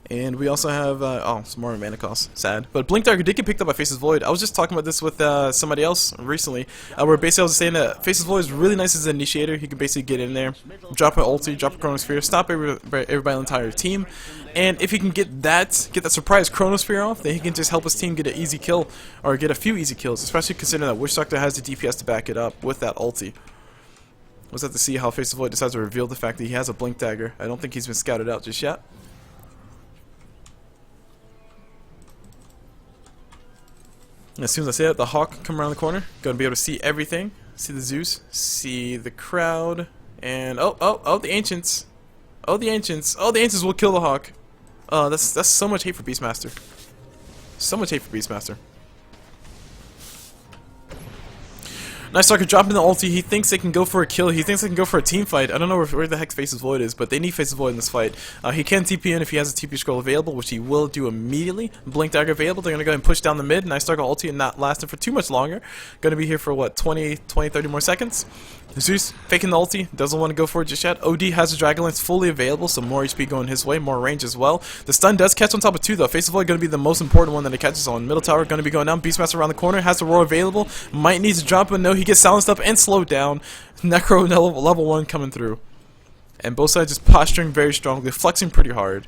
And we also have, some more mana cost. Sad. But Blink Dagger did get picked up by Faceless Void. I was just talking about this with somebody else recently, where basically I was saying that Faceless Void is really nice as an initiator. He can basically get in there, drop an ulti, drop a Chronosphere, stop everybody on the entire team. And if he can get that surprise Chronosphere off, then he can just help his team get an easy kill, or get a few easy kills, especially considering that Witch Doctor has the DPS to back it up with that ulti. We'll have to see how Faceless Void decides to reveal the fact that he has a Blink Dagger. I don't think he's been scouted out just yet. As soon as I say that, the Hawk come around the corner. Gonna be able to see everything. See the Zeus. See the crowd. And the Ancients. Oh, the Ancients. Oh, the Ancients will kill the Hawk. That's so much hate for Beastmaster. So much hate for Beastmaster. Night Stalker dropping the ulti. He thinks they can go for a kill. He thinks they can go for a team fight. I don't know where the heck Faceless Void is, but they need Faceless Void in this fight. He can TP in if he has a TP scroll available, which he will do immediately. Blink Dagger available. They're going to go ahead and push down the mid. Night Stalker ulti and not lasting for too much longer. Going to be here for what, 30 more seconds. Zeus faking the ulti, doesn't want to go for it just yet. OD has the Dragon Lance fully available, so more HP going his way, more range as well. The stun does catch on top of 2 though. Faceless Void going to be the most important one that it catches on. Middle tower going to be going down. Beastmaster around the corner, has the roar available. Might need to drop, but no, he gets silenced up and slowed down. Necro level 1 coming through. And both sides just posturing very strongly, flexing pretty hard.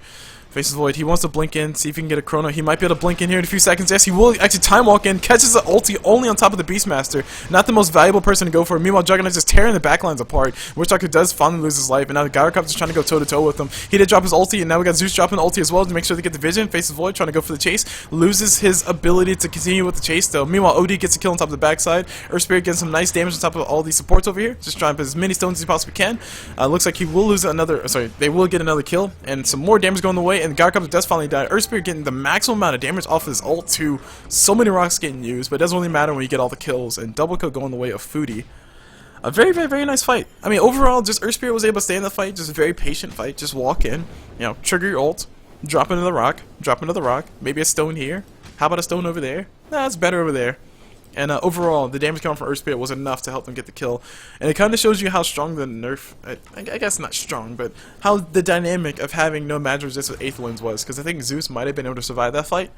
Faceless Void, he wants to blink in, see if he can get a chrono. He might be able to blink in here in a few seconds. Yes, he will actually time walk in, catches the ulti only on top of the Beastmaster. Not the most valuable person to go for. Meanwhile, Juggernaut just tearing the backlines apart. Witch Doctor does finally lose his life, and now the Gyrocopter is trying to go toe-to-toe with him. He did drop his ulti, and now we got Zeus dropping the ulti as well to make sure they get the vision. Faceless Void trying to go for the chase. Loses his ability to continue with the chase, though. Meanwhile, OD gets a kill on top of the backside. Earth Spirit getting some nice damage on top of all these supports over here. Just trying to put as many stones as he possibly can. Looks like he will lose another, they will get another kill, and some more damage going the way, and the Gyrocopter does finally die. Earth Spirit getting the maximum amount of damage off of his ult too. So many rocks getting used, but it doesn't really matter when you get all the kills. And double kill going the way of Foodie. A very, very, very nice fight. I mean, overall, just Earth Spirit was able to stay in the fight. Just a very patient fight. Just walk in, trigger your ult, Drop another rock. Drop another rock. Maybe a stone here. How about a stone over there? Nah, it's better over there. And overall, the damage coming from Earth Spirit was enough to help them get the kill. And it kind of shows you how strong the nerf, I guess not strong, but how the dynamic of having no magic resist with Aethelins was. Because I think Zeus might have been able to survive that fight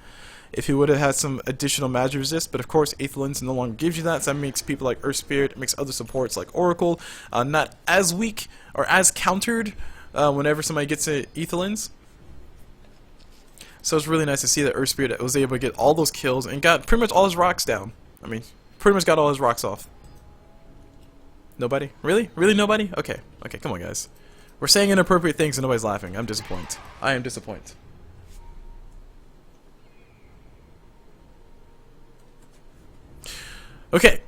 if he would have had some additional magic resist. But of course, Aethelins no longer gives you that, so that makes people like Earth Spirit, it makes other supports like Oracle not as weak or as countered whenever somebody gets Aethelins. So it's really nice to see that Earth Spirit was able to get all those kills and got pretty much all his rocks down. I mean, pretty much got all his rocks off. Nobody? Really? Really nobody? Okay. Okay, come on, guys. We're saying inappropriate things and nobody's laughing. I'm disappointed. I am disappointed. Okay.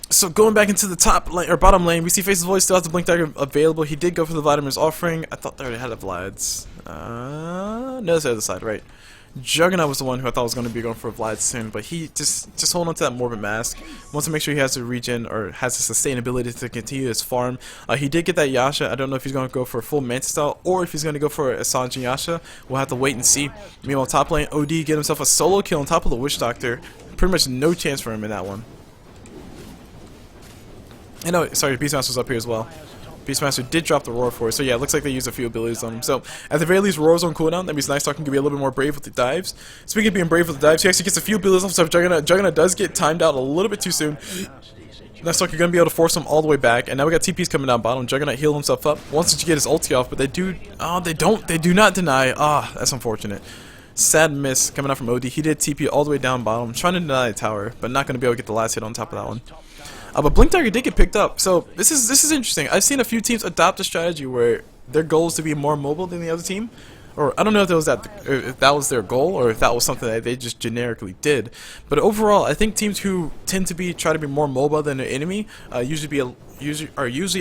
So going back into the top lane, or bottom lane, we see Face's Voice still has the Blink Dagger available. He did go for the Vladimir's offering. I thought they already had a Vlad's. No, that's the other side, right. Juggernaut was the one who I thought was going to be going for a Vlad soon, but he just holding on to that Morbid Mask. Wants to make sure he has the regen, or has the sustainability to continue his farm. He did get that Yasha. I don't know if he's going to go for a full Manta style, or if he's going to go for a Sanjin Yasha. We'll have to wait and see. Meanwhile, top lane, OD get himself a solo kill on top of the Witch Doctor. Pretty much no chance for him in that one. And oh, sorry, Beastmaster's up here as well. Beastmaster did drop the Roar for it, so yeah, it looks like they used a few abilities on him. So, at the very least, Roar's on cooldown. That means Night Stalker can be a little bit more brave with the dives. Speaking of being brave with the dives, he actually gets a few abilities off, so Juggernaut does get timed out a little bit too soon. Night Stalker going to be able to force him all the way back, and now we got TPs coming down bottom. Juggernaut healed himself up. Wants to get his ulti off, but they do not deny. That's unfortunate. Sad miss coming out from OD. He did TP all the way down bottom, trying to deny the tower, but not going to be able to get the last hit on top of that one. But Blink Dagger did get picked up, so this is interesting. I've seen a few teams adopt a strategy where their goal is to be more mobile than the other team, or I don't know if that was their goal, or if that was something that they just generically did. But overall, I think teams who tend to try to be more mobile than their enemy are usually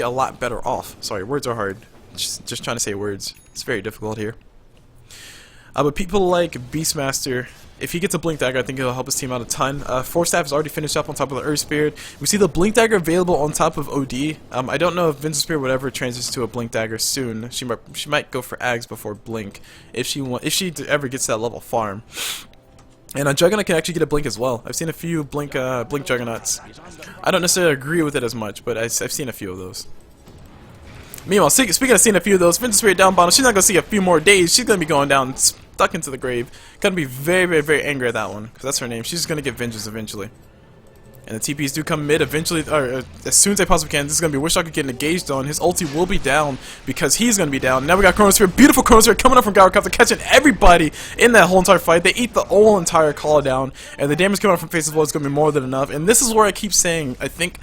a lot better off. Sorry, words are hard. Just trying to say words. It's very difficult here. But people like Beastmaster, if he gets a Blink Dagger, I think it'll help his team out a ton. Force Staff is already finished up on top of the Earth Spirit. We see the Blink Dagger available on top of OD. I don't know if Vincent Spirit would ever transition to a Blink Dagger soon. She might go for Ags before Blink if she ever gets to that level farm. And Juggernaut can actually get a Blink as well. I've seen a few Blink Juggernauts. I don't necessarily agree with it as much, but I've seen a few of those. Meanwhile, speaking of seeing a few of those, Vincent Spirit down bottom, she's not going to see a few more days. She's going to be going down, stuck into the grave. Going to be very, very, very angry at that one, because that's her name. She's going to get vengeance eventually. And the TPs do come mid eventually, or as soon as they possibly can. This is going to be Wish Doctor getting engaged on. His ulti will be down, because he's going to be down. Now we got Chronosphere, beautiful Chronosphere coming up from Gyrocopter, catching everybody in that whole entire fight. They eat the whole entire call down, and the damage coming up from Face's Void is going to be more than enough. And this is where I keep saying, I think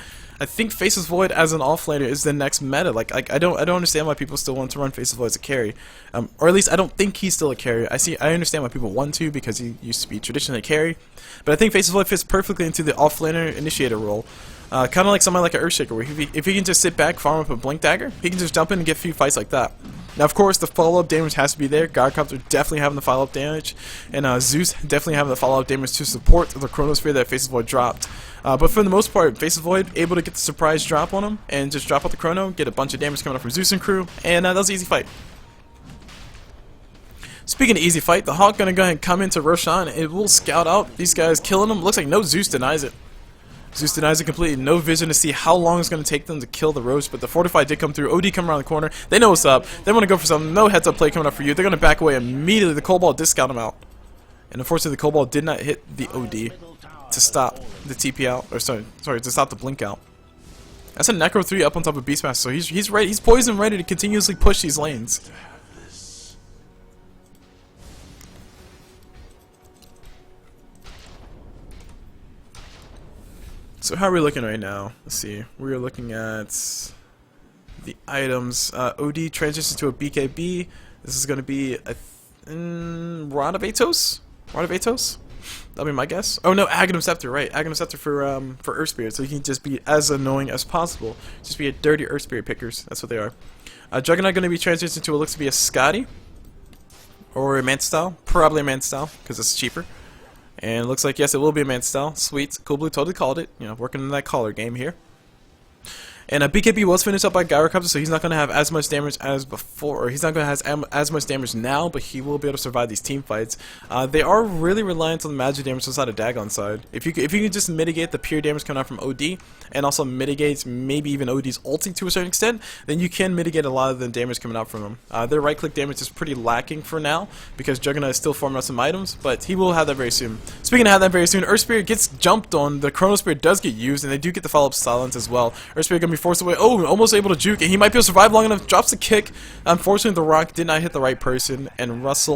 Face's Void as an offlaner is the next meta. Like I don't understand why people still want to run Face's Void as a carry, or at least I don't think he's still a carry. I understand why people want to, because he used to be traditionally a carry, but I think Face's Void fits perfectly into the offlaner initiator role. Kind of like someone like an Earthshaker, where if he can just sit back, farm up a Blink Dagger, he can just jump in and get a few fights like that. Now, of course, the follow-up damage has to be there. Gyrocopter definitely having the follow-up damage, and Zeus definitely having the follow-up damage to support the Chronosphere that Face's Void dropped. But for the most part, Face's Void able to get the surprise drop on him, and just drop out the Chrono, get a bunch of damage coming up from Zeus and crew, and that was an easy fight. Speaking of easy fight, the Hawk gonna go ahead and come into Roshan. It will scout out these guys, killing them. Looks like no Zeus denies it. Zeus denies it completely. No vision to see how long it's going to take them to kill the Roach, but the Fortify did come through. OD come around the corner. They know what's up. They want to go for something. No heads-up play coming up for you. They're going to back away immediately. The Cobalt did scout him out. And unfortunately, the Cobalt did not hit the OD to stop the TP out. Or sorry, to stop the Blink out. That's a Necro 3 up on top of Beastmaster, so he's ready. He's poised and ready to continuously push these lanes. So how are we looking right now? Let's see. We are looking at the items. OD transitions to a BKB. This is going to be a Rod of Atos? Rod of Atos? That'll be my guess. Oh no, Aghanim Scepter, right. Aghanim Scepter for Earth Spirit, so he can just be as annoying as possible. Just be a dirty Earth Spirit pickers. That's what they are. Juggernaut going to be transitioned to what looks to be a Scotty. Or a Manta style. Probably a Manta style, because it's cheaper. And it looks like, yes, it will be a Manta style. Sweet. CulBlu totally called it. You know, working in that collar game here. And BKB was finished up by Gyrocopter, so he's not going to have as much damage as before. Or he's not going to have as much damage now, but he will be able to survive these team fights. They are really reliant on the magic damage inside of Dagon's side. If you can just mitigate the pure damage coming out from OD, and also mitigate maybe even OD's ulting to a certain extent, then you can mitigate a lot of the damage coming out from him. Their right-click damage is pretty lacking for now, because Juggernaut is still farming out some items, but he will have that very soon. Speaking of have that very soon, Earth Spirit gets jumped on, the Chrono Spirit does get used, and they do get the follow-up silence as well. Earth Spirit gonna be forced away. Oh, almost able to juke, and he might be able to survive long enough. Drops a kick. Unfortunately, the rock did not hit the right person, and Russ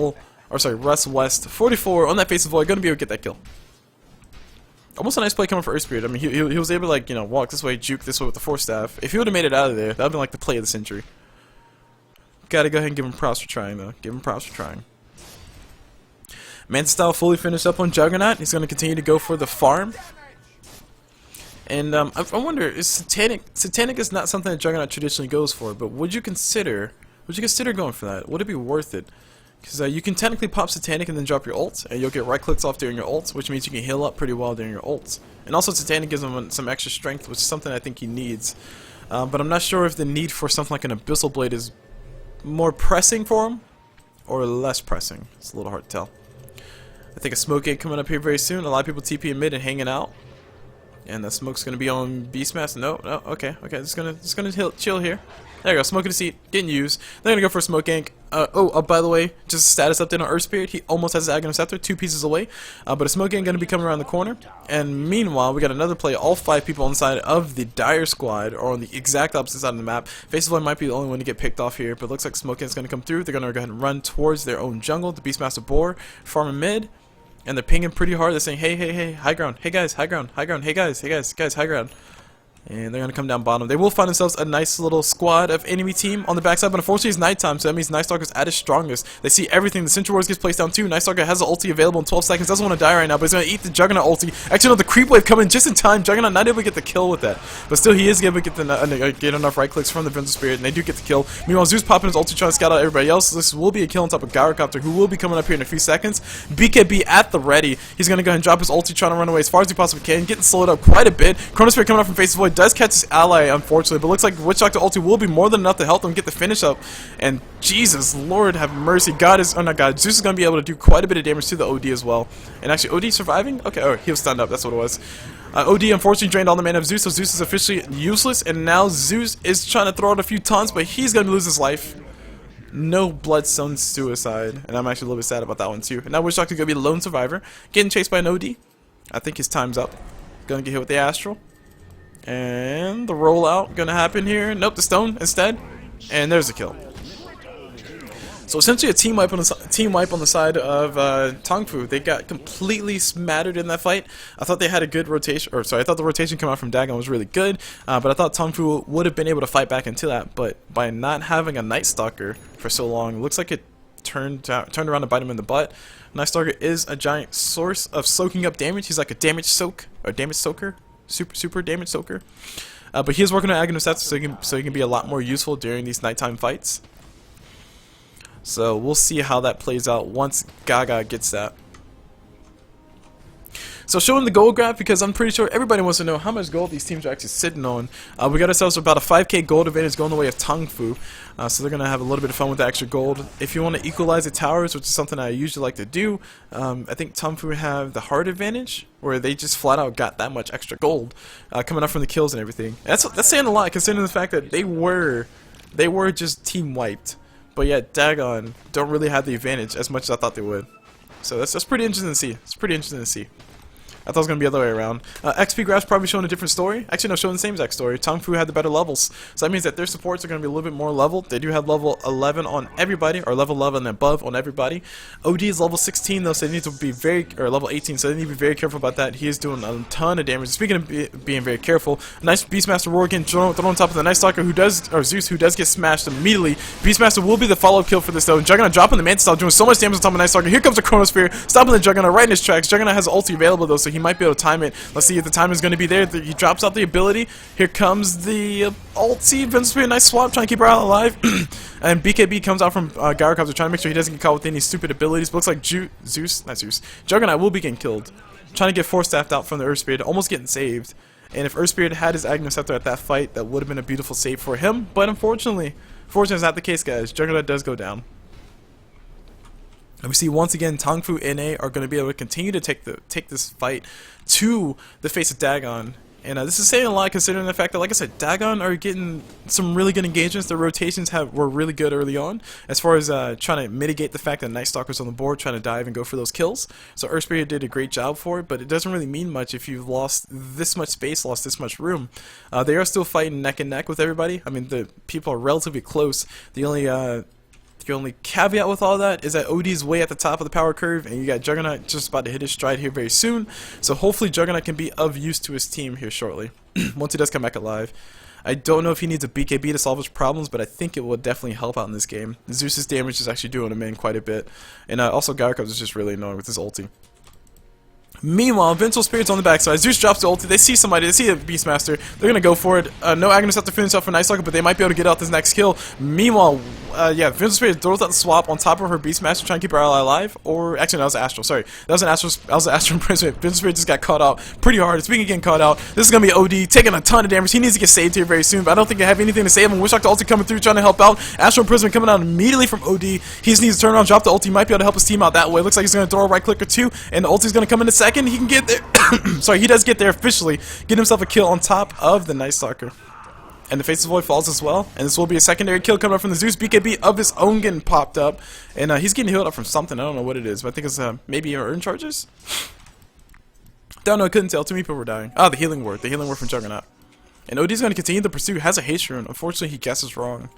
West, 44 on that face of void, gonna be able to get that kill. Almost a nice play coming for Earth Spirit. I mean, he was able to, like, you know, walk this way, juke this way with the Force Staff. If he would have made it out of there, that would have been like the play of the century. Gotta go ahead and give him props for trying, though. Give him props for trying. Manta Style fully finished up on Juggernaut. He's going to continue to go for the farm. And I wonder, is Satanic? Satanic is not something that Juggernaut traditionally goes for, but would you consider going for that? Would it be worth it? Because you can technically pop Satanic and then drop your ult, and you'll get right clicks off during your ult, which means you can heal up pretty well during your ult. And also Satanic gives him some extra strength, which is something I think he needs. But I'm not sure if the need for something like an Abyssal Blade is more pressing for him, or less pressing. It's a little hard to tell. I think a smoke gate coming up here very soon. A lot of people TP in mid and hanging out. And the smoke's gonna be on Beastmaster. No, okay. Just gonna chill here. There you go, smoking a seat, getting used. They're gonna go for a smoke gank. By the way, just a status update on Earth Spirit. He almost has his Aghanim Scepter, 2 pieces away. But a smoke gank gonna be coming around the corner. And meanwhile, we got another play. All 5 people on the side of the Dire Squad, or on the exact opposite side of the map. Face of Void might be the only one to get picked off here, but it looks like smoke gank's gonna come through. They're gonna go ahead and run towards their own jungle. The Beastmaster Boar, farming mid. And they're pinging pretty hard. They're saying, hey, high ground. Hey guys, high ground. Hey guys, high ground. And they're going to come down bottom. They will find themselves a nice little squad of enemy team on the backside, but unfortunately it's nighttime, so that means Night Stalker's at his strongest. They see everything. The Sentry Wars gets placed down too. Night Stalker has the ulti available in 12 seconds. Doesn't want to die right now, but he's going to eat the Juggernaut ulti. Actually, no, the creep wave coming just in time. Juggernaut not able to get the kill with that. But still, he is able to get enough right clicks from the Vengeance Spirit, and they do get the kill. Meanwhile, Zeus popping his ulti trying to scout out everybody else. This will be a kill on top of Gyrocopter, who will be coming up here in a few seconds. BKB at the ready. He's going to go ahead and drop his ulti, trying to run away as far as he possibly can. Getting slowed up quite a bit. Chrono Spirit coming up from Face of Void does catch his ally, unfortunately, but looks like Witch Doctor ulti will be more than enough to help them get the finish up. And Jesus, Lord have mercy, Zeus is going to be able to do quite a bit of damage to the OD as well. And actually, OD surviving? Okay, oh, he was stunned up, that's what it was. OD unfortunately drained all the mana of Zeus, so Zeus is officially useless, and now Zeus is trying to throw out a few taunts, but he's going to lose his life. No Bloodstone suicide, and I'm actually a little bit sad about that one too. And now Witch Doctor is going to be the lone survivor, getting chased by an OD. I think his time's up. Going to get hit with the Astral. And the rollout gonna happen here. Nope, the stone instead. And there's a kill. So essentially a team wipe on the side of TongFu. They got completely smattered in that fight. I thought they had a good rotation, I thought the rotation coming out from Dagon was really good. But I thought TongFu would have been able to fight back into that. But by not having a Night Stalker for so long, it looks like it turned around to bite him in the butt. Night Stalker is a giant source of soaking up damage. He's like a damage soaker. Super damage soaker. But he is working on Aghanim Scepter, so he can be a lot more useful during these nighttime fights. So we'll see how that plays out once Gaga gets that. So showing the gold graph, because I'm pretty sure everybody wants to know how much gold these teams are actually sitting on. We got ourselves about a 5k gold advantage going the way of TongFu. So they're going to have a little bit of fun with the extra gold. If you want to equalize the towers, which is something I usually like to do, I think TongFu have the hard advantage, where they just flat out got that much extra gold coming up from the kills and everything. That's saying a lot, considering the fact that they were just team wiped. But yet Dagon don't really have the advantage as much as I thought they would. So that's pretty interesting to see. It's pretty interesting to see. I thought it was going to be the other way around. XP graph's probably showing a different story. Actually, no, showing the same exact story. TongFu had the better levels. So that means that their supports are going to be a little bit more leveled. They do have level 11 on everybody, or level 11 and above on everybody. OD is level 16, though, so they need to be or level 18, so they need to be very careful about that. He is doing a ton of damage. Speaking of being very careful, nice Beastmaster Roar again thrown on top of the Night Stalker, Zeus, who does get smashed immediately. Beastmaster will be the follow-up kill for this, though. Juggernaut dropping the Manta Style, doing so much damage on top of Night Stalker. Here comes the Chrono Spear, stopping the Juggernaut right in his tracks. Juggernaut has ulti available, though, so he might be able to time it. Let's see if the time is going to be there. He drops out the ability. Here comes the ulti. Vengeance Spirit, nice swap, trying to keep her out alive. And BKB comes out from Gyrocopter, trying to make sure he doesn't get caught with any stupid abilities. But looks like Juggernaut will be getting killed. Trying to get Force Staffed out from the Earth Spirit, almost getting saved. And if Earth Spirit had his Aghanim Scepter at that fight, that would have been a beautiful save for him. But unfortunately, it's not the case, guys. JoinDota does go down. And we see once again TongFu.NA are going to be able to continue to take this fight to the face of Dagon. And this is saying a lot considering the fact that, like I said, Dagon are getting some really good engagements. Their rotations were really good early on as far as trying to mitigate the fact that Night Stalker's on the board, trying to dive and go for those kills. So Earth Spirit did a great job for it, but it doesn't really mean much if you've lost this much space, lost this much room. They are still fighting neck and neck with everybody. I mean, the people are relatively close. The only caveat with all that is that OD's way at the top of the power curve, and you got Juggernaut just about to hit his stride here very soon. So hopefully Juggernaut can be of use to his team here shortly, once he does come back alive. I don't know if he needs a BKB to solve his problems, but I think it will definitely help out in this game. Zeus's damage is actually doing him in quite a bit, and also Gyrocops is just really annoying with his ulti. Meanwhile, Invincible Spirit's on the backside. Zeus drops the ulti. They see somebody. They see a Beastmaster. They're going to go for it. No Aghanim Scepter finish off for Night Stalker, but they might be able to get out this next kill. Meanwhile, yeah, Invincible Spirit throws out the swap on top of her Beastmaster, trying to keep her ally alive. Or, actually, no, that was Astral. Sorry. That was an Astral Imprisonment. Invincible Spirit just got caught out pretty hard. Speaking of getting caught out, this is going to be OD, taking a ton of damage. He needs to get saved here very soon, but I don't think I have anything to save him. Wish Doctor ulti coming through, trying to help out. Astral Imprisonment coming out immediately from OD. He just needs to turn around, drop the ulti. He might be able to help his team out that way. Looks like he's going to throw a right click or two, and the ulti's going to come in a second. He can get there. Sorry, he does get there officially, get himself a kill on top of the Night Stalker. And the Face of Void falls as well, and this will be a secondary kill coming up from the Zeus. BKB of his own getting popped up, and he's getting healed up from something. I don't know what it is, but I think it's maybe urn charges? Don't know, I couldn't tell. Too many people were dying. Ah, the healing word from Juggernaut. And OD's going to continue the pursuit, has a haste rune. Unfortunately, he guesses wrong.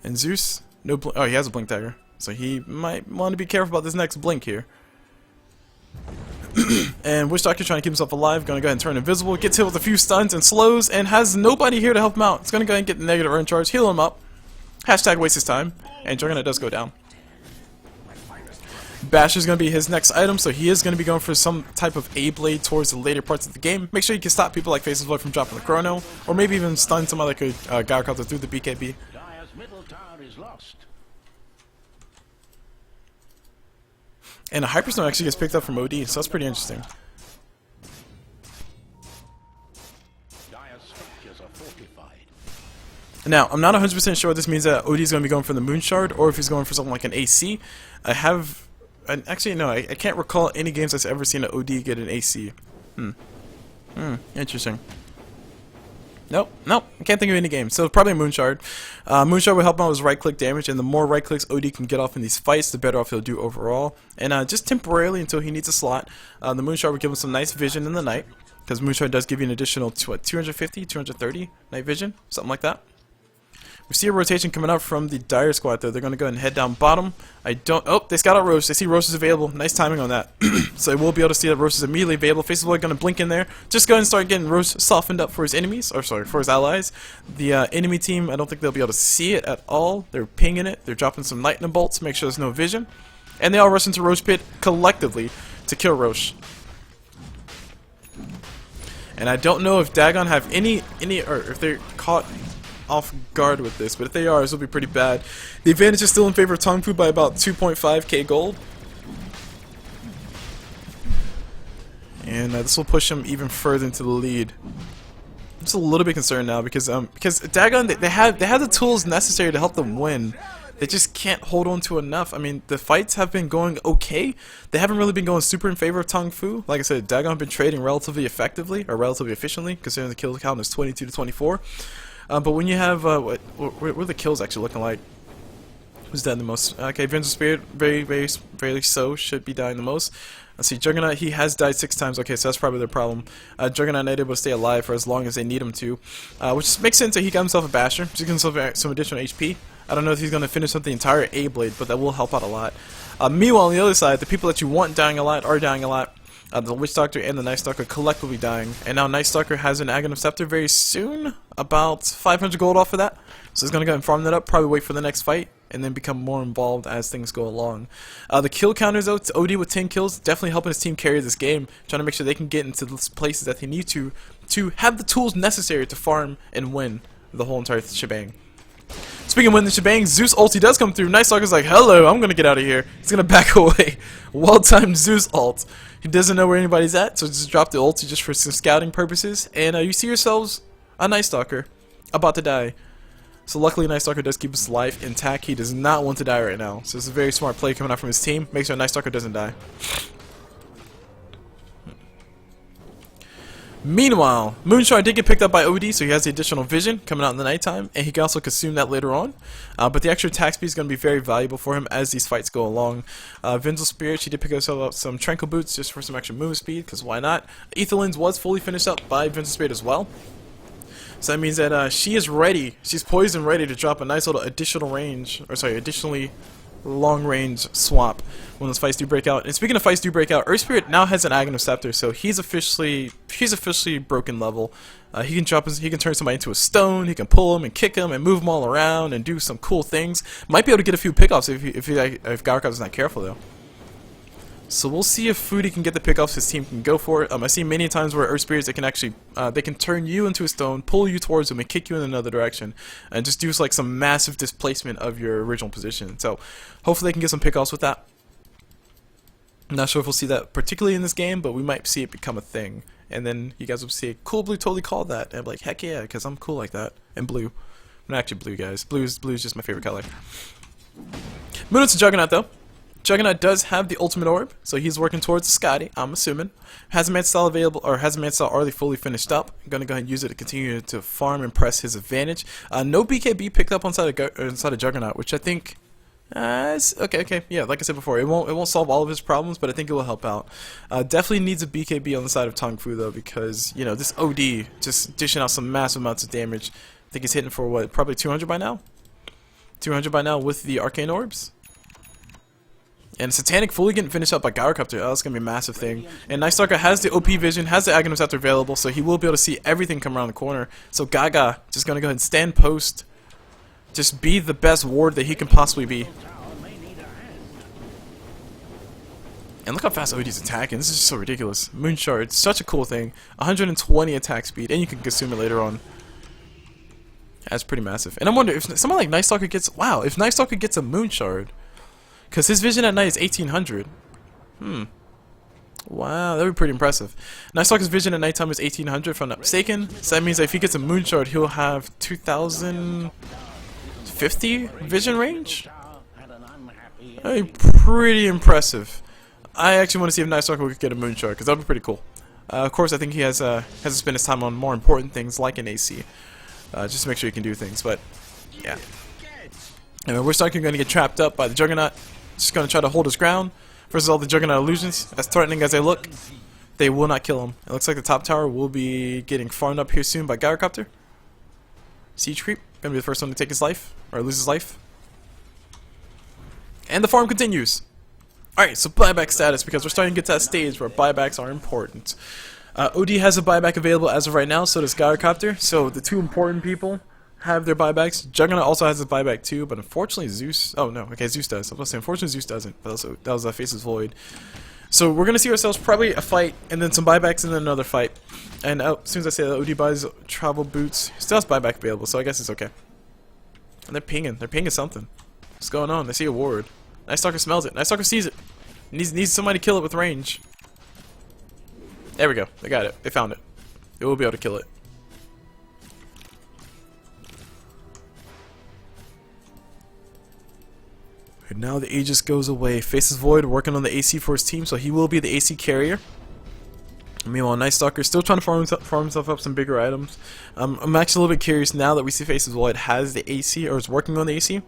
And Zeus, no oh, he has a blink dagger, so he might want to be careful about this next blink here. And Wish Doctor trying to keep himself alive, gonna go ahead and turn invisible, gets hit with a few stuns and slows, and has nobody here to help him out. It's gonna go ahead and get the negative urn charge, heal him up, hashtag waste his time, and Juggernaut does go down. Bash is gonna be his next item, so he is gonna be going for some type of A-blade towards the later parts of the game. Make sure you can stop people like Faceless Void from dropping the chrono, or maybe even stun some other Gyrocops through the BKB. And a Hyperstorm actually gets picked up from OD, so that's pretty interesting. Now, I'm not 100% sure what this means that OD is going to be going for the Moon Shard, or if he's going for something like an AC. Actually, no, I can't recall any games I've ever seen an OD get an AC. Interesting. Nope, I can't think of any game. So probably a Moonshard. Moonshard will help him out with his right-click damage, and the more right-clicks OD can get off in these fights, the better off he'll do overall. And just temporarily until he needs a slot, the Moonshard will give him some nice vision in the night, because Moonshard does give you an additional 250, 230 night vision, something like that. We see a rotation coming up from the Dire Squad though. They're going to go ahead and head down bottom. Oh, they scout out Roche. They see Roche is available. Nice timing on that. So we'll be able to see that Roche is immediately available. Face of Void going to blink in there. Just go ahead and start getting Roche softened up for his enemies. Or sorry, for his allies. The enemy team, I don't think they'll be able to see it at all. They're pinging it. They're dropping some lightning bolts to make sure there's no vision. And they all rush into Roche Pit collectively to kill Roche. And I don't know if Dagon have any or if they're caught off guard with this, but if they are, this will be pretty bad. The advantage is still in favor of TongFu by about 2.5k gold. And this will push him even further into the lead. I'm just a little bit concerned now because Dagon, they have the tools necessary to help them win. They just can't hold on to enough. I mean, the fights have been going okay. They haven't really been going super in favor of TongFu. Like I said, Dagon have been trading relatively effectively, or relatively efficiently, considering the kill count is 22 to 24. But when you have, what are the kills actually looking like? Who's dying the most? Okay, Invincible Spirit, very so, should be dying the most. Let's see, Juggernaut, he has died 6 times. Okay, so that's probably their problem. Juggernaut not able to stay alive for as long as they need him to. Which makes sense that he got himself a Basher. Just gives himself some additional HP. I don't know if he's going to finish up the entire A-Blade, but that will help out a lot. Meanwhile, on the other side, the people that you want dying a lot are dying a lot. The Witch Doctor and the Night Stalker collectively dying. And now Night Stalker has an Aghanim Scepter very soon. About 500 gold off of that. So he's going to go and farm that up, probably wait for the next fight, and then become more involved as things go along. The kill counters though, to OD with 10 kills, definitely helping his team carry this game. Trying to make sure they can get into the places that they need to have the tools necessary to farm and win the whole entire shebang. Speaking of winning the shebang, Zeus ulti does come through. Night Stalker's like, hello, I'm gonna get out of here. He's gonna back away. Well-timed Zeus ult. He doesn't know where anybody's at, so just drop the ulti just for some scouting purposes. And you see yourselves a Night Stalker about to die. So luckily Night Stalker does keep his life intact. He does not want to die right now. So it's a very smart play coming out from his team. Make sure Night Stalker doesn't die. Meanwhile, Moonshard did get picked up by OD, so he has the additional vision coming out in the nighttime, and he can also consume that later on. But the extra attack speed is going to be very valuable for him as these fights go along. Vinzel Spirit, she did pick herself up some Tranquil Boots just for some extra move speed, because why not? Ethelyn's was fully finished up by Vinzel Spirit as well. So that means that she is ready. She's poised and ready to drop a nice little additionally long range swap when those fights do break out. And speaking of fights do break out, Earth Spirit now has an Aghanim Scepter, so he's officially broken level. He can turn somebody into a stone. He can pull him and kick him and move them all around and do some cool things. Might be able to get a few pickoffs if Garkov is not careful though. So we'll see if Foodie can get the pickoffs his team can go for it. I see many times where Earth Spirits they can actually they can turn you into a stone, pull you towards them, and kick you in another direction, and just do like some massive displacement of your original position. So hopefully they can get some pickoffs with that. I'm not sure if we'll see that particularly in this game, but we might see it become a thing. And then you guys will see CulBlu totally called that, and I'm like, heck yeah, because I'm cool like that. And blue. I'm not actually blue, guys. Blue is just my favorite color. Moving to Juggernaut though. Juggernaut does have the ultimate orb, so he's working towards Scotty, I'm assuming. Has a man style available, or has a man style already fully finished up. I'm gonna go ahead and use it to continue to farm and press his advantage. No BKB picked up inside of Juggernaut, which I think okay, yeah, like I said before, it won't solve all of his problems, but I think it will help out. Definitely needs a BKB on the side of TongFu though, because you know this OD just dishing out some massive amounts of damage. I think he's hitting for what, probably 200 by now. 200 by now with the arcane orbs. And Satanic fully getting finished up by Gyrocopter. Oh, that's going to be a massive thing. And Night Stalker has the OP vision, has the Aghanim Scepter available, so he will be able to see everything come around the corner. So Gaga just going to go ahead and stand post. Just be the best ward that he can possibly be. And look how fast OD's attacking. This is just so ridiculous. Moonshard, such a cool thing. 120 attack speed, and you can consume it later on. That's pretty massive. And I wonder if someone like Night Stalker gets... Wow, if Night Stalker gets a Moonshard... Because his vision at night is 1800. Wow, that would be pretty impressive. Night Stalker's vision at nighttime is 1800 if I'm not mistaken. So that means that if he gets a Moonshard, he'll have 2050 vision range? That'd be pretty impressive. I actually want to see if Night Stalker could get a Moonshard, because that would be pretty cool. Of course, I think he has to spend his time on more important things like an AC. Just to make sure he can do things, but yeah. Anyway, we're starting going to get trapped up by the Juggernaut. Just going to try to hold his ground versus all the Juggernaut illusions. As threatening as they look, they will not kill him. It looks like the top tower will be getting farmed up here soon by Gyrocopter. Siege Creep, going to be the first one to take his life, or lose his life. And the farm continues. Alright, so buyback status, because we're starting to get to that stage where buybacks are important. OD has a buyback available as of right now, so does Gyrocopter. So the two important people have their buybacks. Juggernaut also has his buyback too, but unfortunately Zeus... Oh no, okay, Zeus does. I was going to say, unfortunately Zeus doesn't. But also, that was Faces Void. So we're going to see ourselves probably a fight, and then some buybacks, and then another fight. And as soon as I say that, OD buys travel boots. Still has buyback available, so I guess it's okay. And they're pinging. They're pinging something. What's going on? They see a ward. Night Stalker smells it. Night Stalker sees it. Needs somebody to kill it with range. There we go. They got it. They found it. They will be able to kill it. And now the Aegis goes away. Faces Void working on the AC for his team, so he will be the AC carrier. Meanwhile, Night Stalker is still trying to farm himself up some bigger items. I'm actually a little bit curious now that we see Faces Void has the AC, or is working on the AC.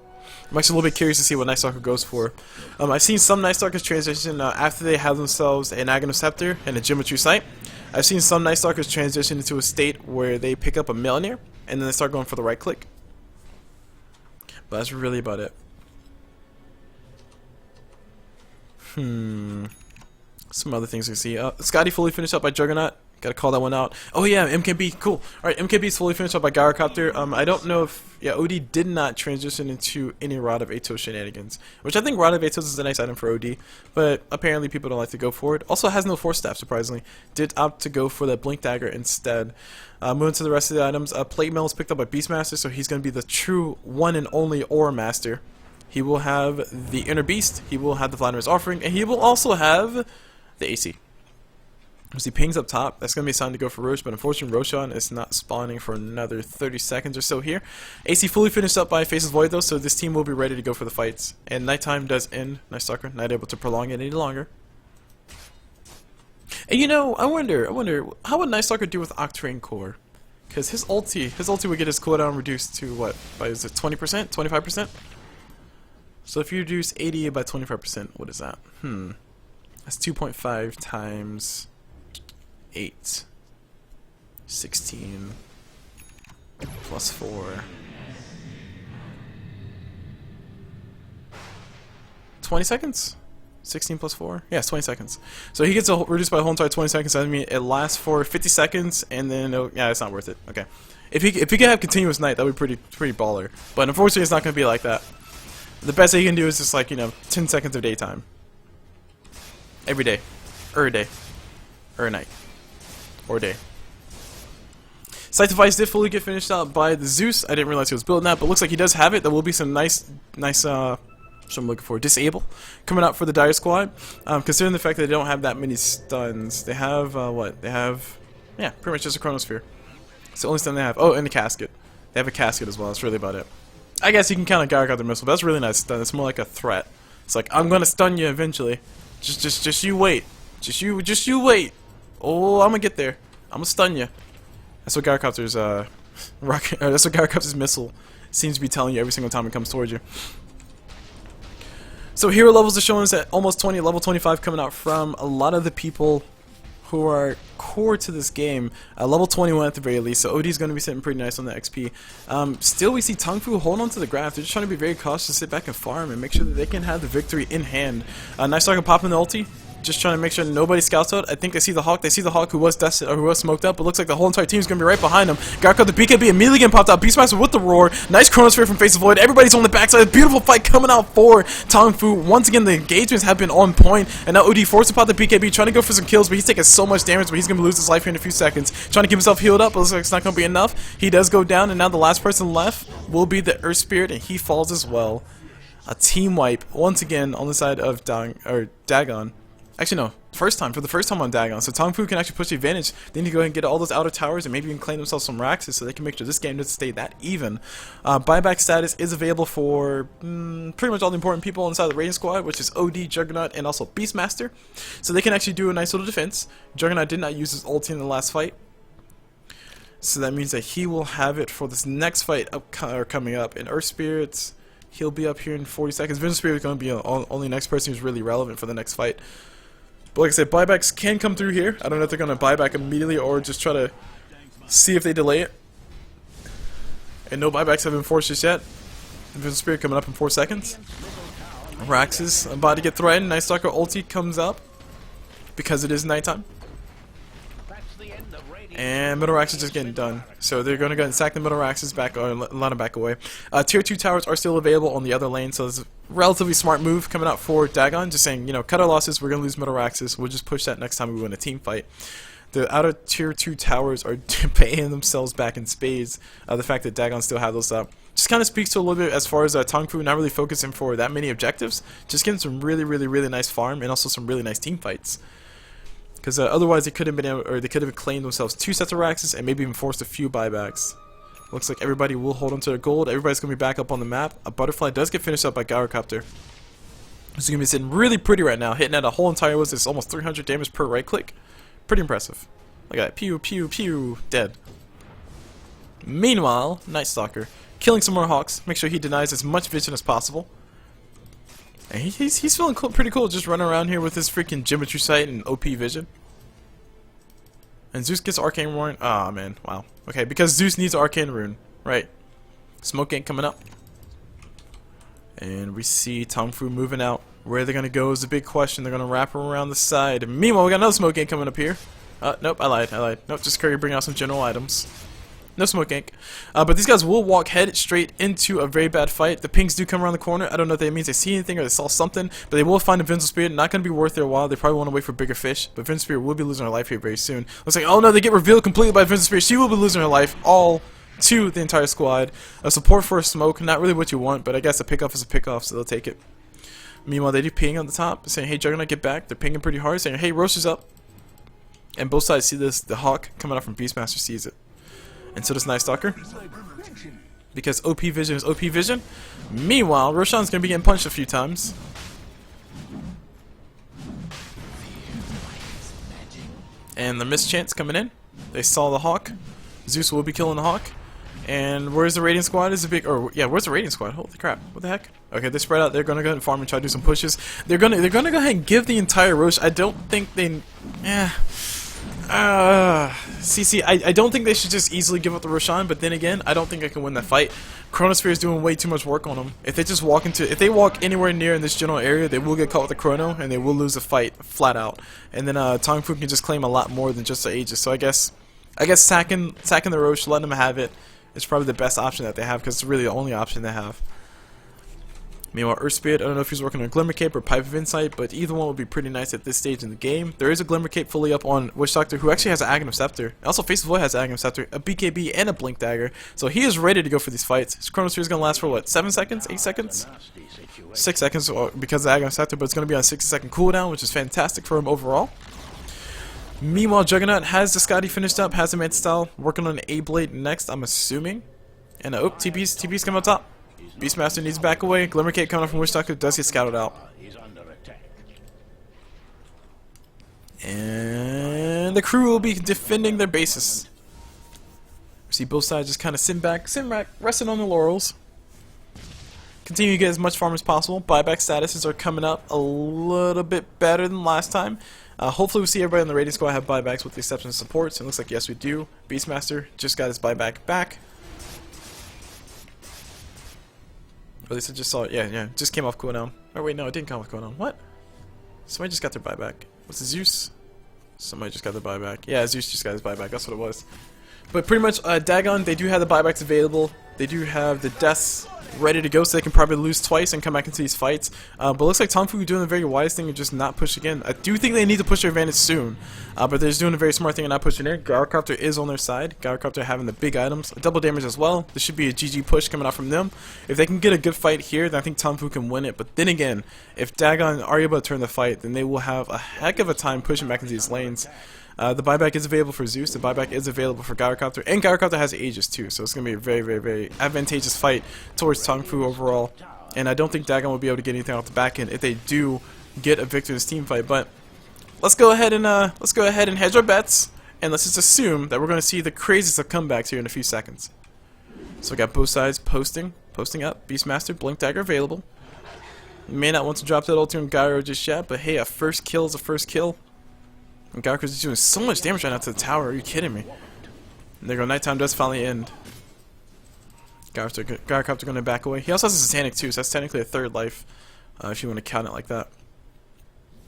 I'm actually a little bit curious to see what Night Stalker goes for. I've seen some Night Stalkers transition after they have themselves an Aghanim Scepter and a Geometry Sight. I've seen some Night Stalkers transition into a state where they pick up a Millionaire and then they start going for the right click. But that's really about it. Some other things we see. Scotty fully finished up by Juggernaut. Gotta call that one out. Oh yeah, MKB, cool. Alright, MKB is fully finished up by Gyrocopter. I don't know if, yeah, OD did not transition into any Rod of Atos shenanigans, which I think Rod of Atos is a nice item for OD, but apparently people don't like to go for it. Also has no Force Staff, surprisingly. Did opt to go for the Blink Dagger instead. Moving to the rest of the items, Plate Mail is picked up by Beastmaster, so he's going to be the true one and only Aura Master. He will have the Inner Beast, he will have the Vladimir's Offering, and he will also have the AC. As he pings up top, that's going to be a sign to go for Roche, but unfortunately Roshan is not spawning for another 30 seconds or so here. AC fully finished up by Faceless Void though, so this team will be ready to go for the fights. And nighttime does end. Nice Stalker, not able to prolong it any longer. And you know, I wonder, how would Night Stalker do with Octane Core? Because his ulti would get his cooldown reduced to what? By, is it 20%? 25%? So if you reduce 80 by 25%, what is that? That's 2.5 times 8. 16 plus 4. 20 seconds? 16 plus 4? Yeah, it's 20 seconds. So he gets reduced by a whole entire 20 seconds. I mean, it lasts for 50 seconds, and then yeah, it's not worth it. Okay, if he could have continuous night, that would be pretty baller. But unfortunately, it's not going to be like that. The best that he can do is just like 10 seconds of daytime every day, or a day, or a night, or a day. Sight Device did fully get finished out by the Zeus. I didn't realize he was building that, but looks like he does have it. There will be some nice so I'm looking for disable coming out for the Dire Squad. Considering the fact that they don't have that many stuns, they have what? They have, yeah, pretty much just a Chronosphere. It's the only stun they have. Oh, and a casket. They have a casket as well. That's really about it. I guess you can count a Gyrocopter missile, but that's a really nice stun. It's more like a threat. It's like, I'm gonna stun you eventually. Just you wait. Just you wait. Oh, I'm gonna get there. I'm gonna stun you. That's what Gyrocopter's that's what Gyrocopter's missile seems to be telling you every single time it comes towards you. So hero levels are showing us at almost 20, level 25 coming out from a lot of the people who are core to this game. Level 21 at the very least, so OD is going to be sitting pretty nice on the XP. Still, we see TongFu hold on to the graph. They're just trying to be very cautious, sit back and farm, and make sure that they can have the victory in hand. Nice Stalker popping the ulti. Just trying to make sure nobody scouts out. I think they see the Hawk. They see the Hawk who was dusted, or who was smoked up. But looks like the whole entire team is going to be right behind him. Garco, the BKB immediately getting popped out. Beastmaster with the roar. Nice Chronosphere from Face of Void. Everybody's on the backside. Beautiful fight coming out for TongFu. Once again, the engagements have been on point. And now OD forced to pop the BKB, trying to go for some kills, but he's taking so much damage, but he's going to lose his life here in a few seconds. Trying to keep himself healed up, but looks like it's not going to be enough. He does go down, and now the last person left will be the Earth Spirit, and he falls as well. A team wipe once again on the side of Dagon. Actually, no. For the first time on Dagons. So TongFu can actually push the advantage. They need to go ahead and get all those outer towers and maybe even claim themselves some Raxes so they can make sure this game doesn't stay that even. Buyback status is available for pretty much all the important people inside the raiding squad, which is OD, Juggernaut, and also Beastmaster. So they can actually do a nice little defense. Juggernaut did not use his ulti in the last fight. So that means that he will have it for this next fight coming up. In Earth Spirits, he'll be up here in 40 seconds. Vision Spirit is going to be the only next person who's really relevant for the next fight. But like I said, buybacks can come through here. I don't know if they're going to buy back immediately or just try to see if they delay it. And no buybacks have been forced just yet. Vision Spirit coming up in 4 seconds. Rax is about to get threatened. Night Stalker ulti comes up because it is nighttime. And middle racks is just getting done. So they're going to go and sack the middle racks back, or let them back away. Tier 2 towers are still available on the other lane, so it's a relatively smart move coming out for Dagon. Just saying, cut our losses, we're going to lose middle racks. We'll just push that next time we win a team fight. The outer tier 2 towers are paying themselves back in spades. The fact that Dagon still have those up just kind of speaks to a little bit as far as TongFu not really focusing for that many objectives. Just getting some really nice farm and also some really nice team fights. Because otherwise they could have been able, or they could have claimed themselves 2 sets of Raxes and maybe even forced a few buybacks. Looks like everybody will hold on to their gold. Everybody's going to be back up on the map. A Butterfly does get finished up by Gyrocopter. He's going to be sitting really pretty right now, hitting at a whole entire was this almost 300 damage per right click. Pretty impressive. Look at that. Pew, pew, pew. Dead. Meanwhile, Night Stalker killing some more Hawks. Make sure he denies as much vision as possible. And he's feeling pretty cool just running around here with his freaking Geometry Sight and OP vision. And Zeus gets Arcane Rune. Ah, man. Wow. Okay, because Zeus needs Arcane Rune. Right. Smoke Gang coming up. And we see TongFu moving out. Where they're going to go is a big question. They're going to wrap around the side. Meanwhile, we got another Smoke Gang coming up here. Nope, I lied. Nope, just Curry bringing out some general items. No smoke ink. But these guys will walk head straight into a very bad fight. The pings do come around the corner. I don't know if that means they see anything or they saw something, but they will find a Invincible Spirit. Not going to be worth their while. They probably want to wait for bigger fish, but Invincible Spirit will be losing her life here very soon. Looks like, oh no, they get revealed completely by Invincible Spirit. She will be losing her life all to the entire squad. A support for a smoke, not really what you want, but I guess a pickoff is a pickoff, so they'll take it. Meanwhile, they do ping on the top, saying, hey, Juggernaut, get back. They're pinging pretty hard, saying, hey, Roche is up. And both sides see this. The Hawk coming out from Beastmaster sees it. And so does Night Stalker. Because OP Vision is OP Vision. Meanwhile, Roshan's going to be getting punched a few times. And the mischance coming in. They saw the Hawk. Zeus will be killing the Hawk. And where's the raiding squad? Is a big, or yeah, where's the raiding squad? Holy crap! What the heck? Okay, they spread out. They're gonna go ahead and farm and try to do some pushes. They're gonna go ahead and give the entire Roche. I don't think they, CC. I don't think they should just easily give up the Roshan. But then again, I don't think I can win that fight. Chronosphere is doing way too much work on them. If they just walk into, if they walk anywhere near in this general area, they will get caught with the Chrono and they will lose the fight flat out. And then TongFu can just claim a lot more than just the Aegis. So I guess sacking the Roche, letting them have it. It's probably the best option that they have because it's really the only option they have. Meanwhile, Earth Spirit, I don't know if he's working on Glimmer Cape or Pipe of Insight, but either one would be pretty nice at this stage in the game. There is a Glimmer Cape fully up on Witch Doctor, who actually has an Aghanim Scepter. Also, Face of Void has an Aghanim Scepter, a BKB, and a Blink Dagger. So he is ready to go for these fights. His Chronosphere is going to last for what, 7 seconds? 8 seconds? 6 seconds because of the Aghanim Scepter, but it's going to be on a 60-second cooldown, which is fantastic for him overall. Meanwhile, Juggernaut has the Scotty finished up, has the Manta Style, working on an A-Blade next, I'm assuming. And TP's coming up top. Beastmaster needs to back away. Glimmer Cape coming up from Witch Doctor does get scouted out. And the crew will be defending their bases. See both sides just kind of sit back, resting on the laurels. Continue to get as much farm as possible. Buyback statuses are coming up a little bit better than last time. Hopefully we see everybody on the raiding squad have buybacks with the exception of supports. It looks like yes we do. Beastmaster just got his buyback back. Or at least I just saw it. Yeah, just came off cooldown. Oh wait, no, it didn't come off cooldown. What? Somebody just got their buyback. What's the Zeus? Somebody just got their buyback. Yeah, Zeus just got his buyback. That's what it was. But pretty much, Dagon, they do have the buybacks available. They do have the deaths ready to go, so they can probably lose twice and come back into these fights. But it looks like TongFu doing the very wise thing and just not push again. I do think they need to push their advantage soon, but they're just doing a very smart thing and not pushing in. Gyrocopter is on their side. Gyrocopter having the big items, double damage as well. This should be a GG push coming out from them. If they can get a good fight here, then I think TongFu can win it. But then again, if Dagon are able to turn the fight, then they will have a heck of a time pushing back into these lanes. The buyback is available for Zeus, the buyback is available for Gyrocopter, and Gyrocopter has Aegis too, so it's going to be a very, very, very advantageous fight towards TongFu overall. And I don't think Dagon will be able to get anything off the back end if they do get a victor in this team fight. But let's go ahead and hedge our bets, and let's just assume that we're going to see the craziest of comebacks here in a few seconds. So we got both sides posting up. Beastmaster, Blink Dagger available. May not want to drop that ulti on Gyro just yet, but hey, a first kill is a first kill. And Gyrocopter is doing so much damage right now to the tower. Are you kidding me? And there you go. Nighttime does finally end. Gyrocopter going to back away. He also has a Satanic too, so that's technically a third life, if you want to count it like that.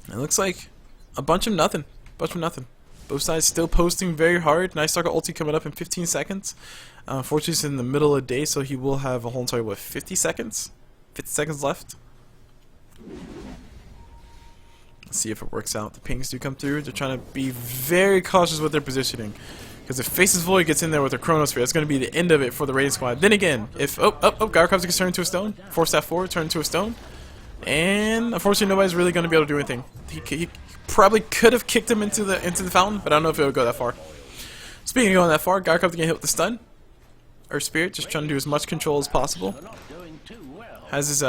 It looks like a bunch of nothing. Both sides still posting very hard. Night Stalker ulti coming up in 15 seconds. Unfortunately, it's in the middle of the day, so he will have a whole entire, what, 50 seconds? 50 seconds left. Let's see if it works out. The pings do come through. They're trying to be very cautious with their positioning. Because if Faces Void gets in there with their Chronosphere, that's going to be the end of it for the raiding squad. Then again, if Gyrocopter gets turned into a stone, force that forward, turn into a stone. And unfortunately nobody's really going to be able to do anything. He probably could have kicked him into the fountain, but I don't know if it would go that far. Speaking of going that far, Gyrocopter getting hit with the stun. Earth Spirit just trying to do as much control as possible. Has his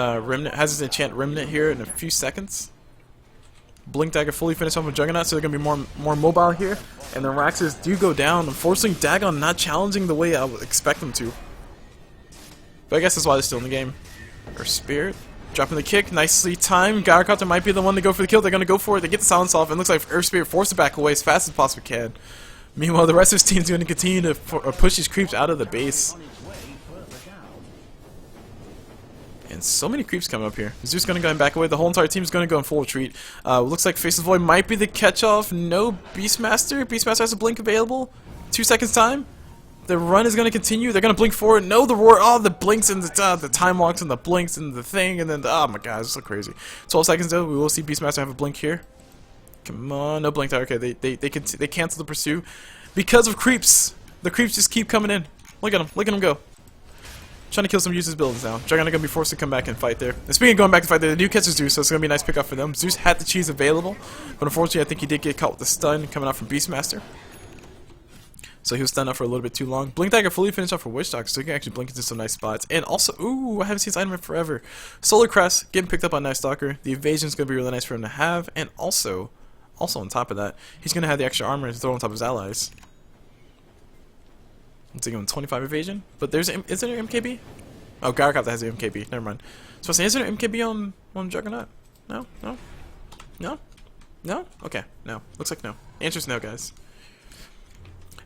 enchant remnant here in a few seconds. Blink Dagger fully finished off with Juggernaut, so they're going to be more mobile here. And the Raxes do go down. Unfortunately, Dagon not challenging the way I would expect them to. But I guess that's why they're still in the game. Earth Spirit dropping the kick, nicely timed. Gyrocopter might be the one to go for the kill. They're going to go for it. They get the silence off, and it looks like Earth Spirit forced it back away as fast as possible can. Meanwhile, the rest of his team's going to continue to push these creeps out of the base. And so many creeps coming up here. Zeus gonna go and back away. The whole entire team is gonna go in full retreat. Looks like Faceless Void might be the catch-off. No Beastmaster. Beastmaster has a blink available. 2 seconds time. The run is gonna continue. They're gonna blink forward. No, the roar. Oh, the blinks and the time walks and the blinks and the thing and then oh my god, it's so crazy. 12 seconds though. We will see Beastmaster have a blink here. Come on, no blink. Okay, they cancel the pursue because of creeps. The creeps just keep coming in. Look at them. Look at them go. Trying to kill some Zeus's buildings now. Juggernaut gonna be forced to come back and fight there. And speaking of going back to fight there, they do catch Zeus, so it's gonna be a nice pickup for them. Zeus had the cheese available, but unfortunately I think he did get caught with the stun coming out from Beastmaster. So he was stunned up for a little bit too long. Blink Dagger fully finished off for Witch Doctor, so he can actually blink into some nice spots. And also, ooh, I haven't seen this item in forever. Solar Crest getting picked up on Night Stalker. The evasion's gonna be really nice for him to have, and also on top of that, he's gonna have the extra armor to throw on top of his allies. Let's give him 25 evasion, but is there an MKB? Oh, Gyrocopter has the MKB. Never mind. So I was saying, is there an MKB on Juggernaut? No? No? No? No? Okay, no. Looks like no. Answer's no, guys.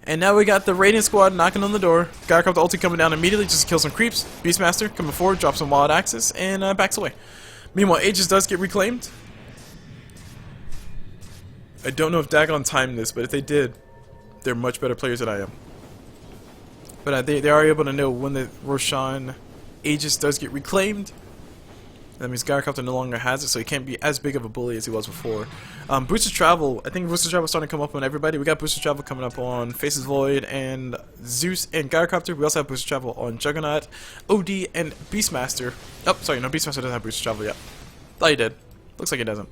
And now we got the Radiant Squad knocking on the door. Gyrocopter ulti coming down immediately just to kill some creeps. Beastmaster coming forward, drops some Wild Axes, and backs away. Meanwhile, Aegis does get reclaimed. I don't know if Dagon timed this, but if they did, they're much better players than I am. But they are able to know when the Roshan Aegis does get reclaimed. That means Gyrocopter no longer has it, so he can't be as big of a bully as he was before. Boosted Travel, I think Boosted Travel is starting to come up on everybody. We got Boosted Travel coming up on Faceless Void and Zeus and Gyrocopter. We also have Boosted Travel on Juggernaut, OD, and Beastmaster. Oh, sorry, no, Beastmaster doesn't have Boosted Travel yet. Thought he did. Looks like he doesn't.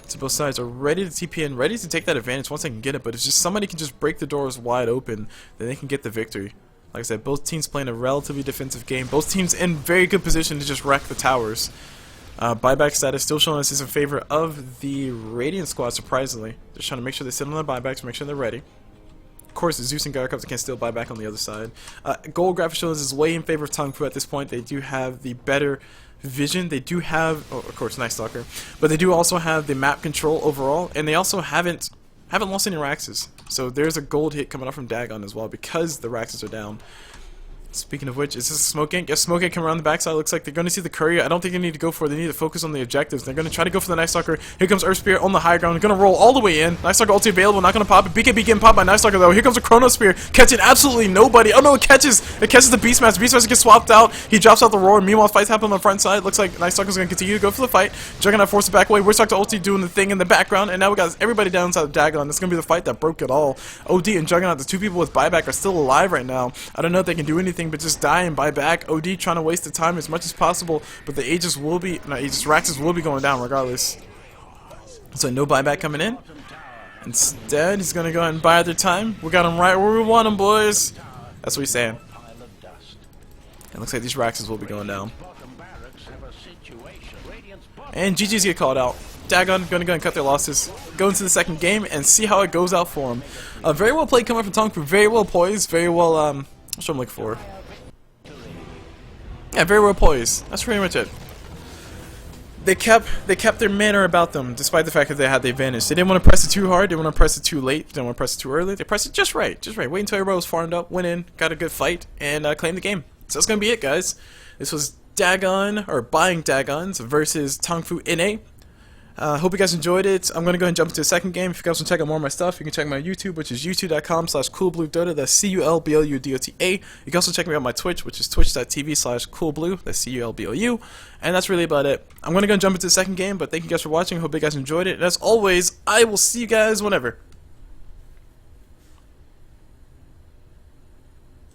So both sides are ready to TP in, ready to take that advantage once they can get it, but if just somebody can just break the doors wide open, then they can get the victory. Like I said, both teams playing a relatively defensive game. Both teams in very good position to just wreck the towers. Buyback status still showing us is in favor of the Radiant Squad, surprisingly. Just trying to make sure they sit on their buybacks, make sure they're ready. Of course, Zeus and Gyrocopter can still buy back on the other side. Gold graphic shows is way in favor of TongFu at this point. They do have the better vision. They do have, oh, of course, Night Stalker, but they do also have the map control overall, and they also haven't lost any Raxes. So there's a gold hit coming up from Dagon as well because the Raxes are down. Speaking of which, is this a smoke gank? Yes, smoke gank coming around the backside. Looks like they're going to see the courier. I don't think they need to go for it. They need to focus on the objectives. They're going to try to go for the Night Stalker. Here comes Earth Spear on the high ground. They're going to roll all the way in. Night Stalker ulti available. Not going to pop it. BKB getting popped by Night Stalker though. Here comes a Chrono Spear. Catching absolutely nobody. Oh no, it catches the Beastmaster. Beastmaster gets swapped out. He drops out the roar. Meanwhile, fights happen on the front side. Looks like Night Stalker's going to continue to go for the fight. Juggernaut forced to back away. Witch Doctor ulti doing the thing in the background. And now we got everybody down inside of Dagon. This is going to be the fight that broke it all. OD and Juggernaut, the two people with buyback, are still alive right now. I don't know if they can do anything but just die and buy back. OD trying to waste the time as much as possible, but the Aegis will be, Raxes will be going down regardless. So no buyback coming in. Instead, he's gonna go ahead and buy their time. We got him right where we want him, boys. That's what he's saying. It looks like these Raxes will be going down. And GG's get called out. Dagon gonna go and cut their losses, go into the second game, and see how it goes out for him. Very well played coming from TongFu, very well poised, very well, what's what I'm looking for? Yeah, very well poised. That's pretty much it. They kept their manner about them, despite the fact that they had the advantage. They didn't want to press it too hard, they didn't want to press it too late, they didn't want to press it too early. They pressed it just right, just right. Wait until everybody was farmed up, went in, got a good fight, and claimed the game. So that's gonna be it, guys. This was Dagon, or Buying Dagons versus TongFu.NA. Hope you guys enjoyed it. I'm going to go ahead and jump into the second game. If you guys want to check out more of my stuff, you can check my YouTube, which is youtube.com/CulBluDota. That's CulBluDota. You can also check me out on my Twitch, which is twitch.tv/CulBlu. That's CulBlu. And that's really about it. I'm going to go and jump into the second game, but thank you guys for watching. Hope you guys enjoyed it. And as always, I will see you guys whenever.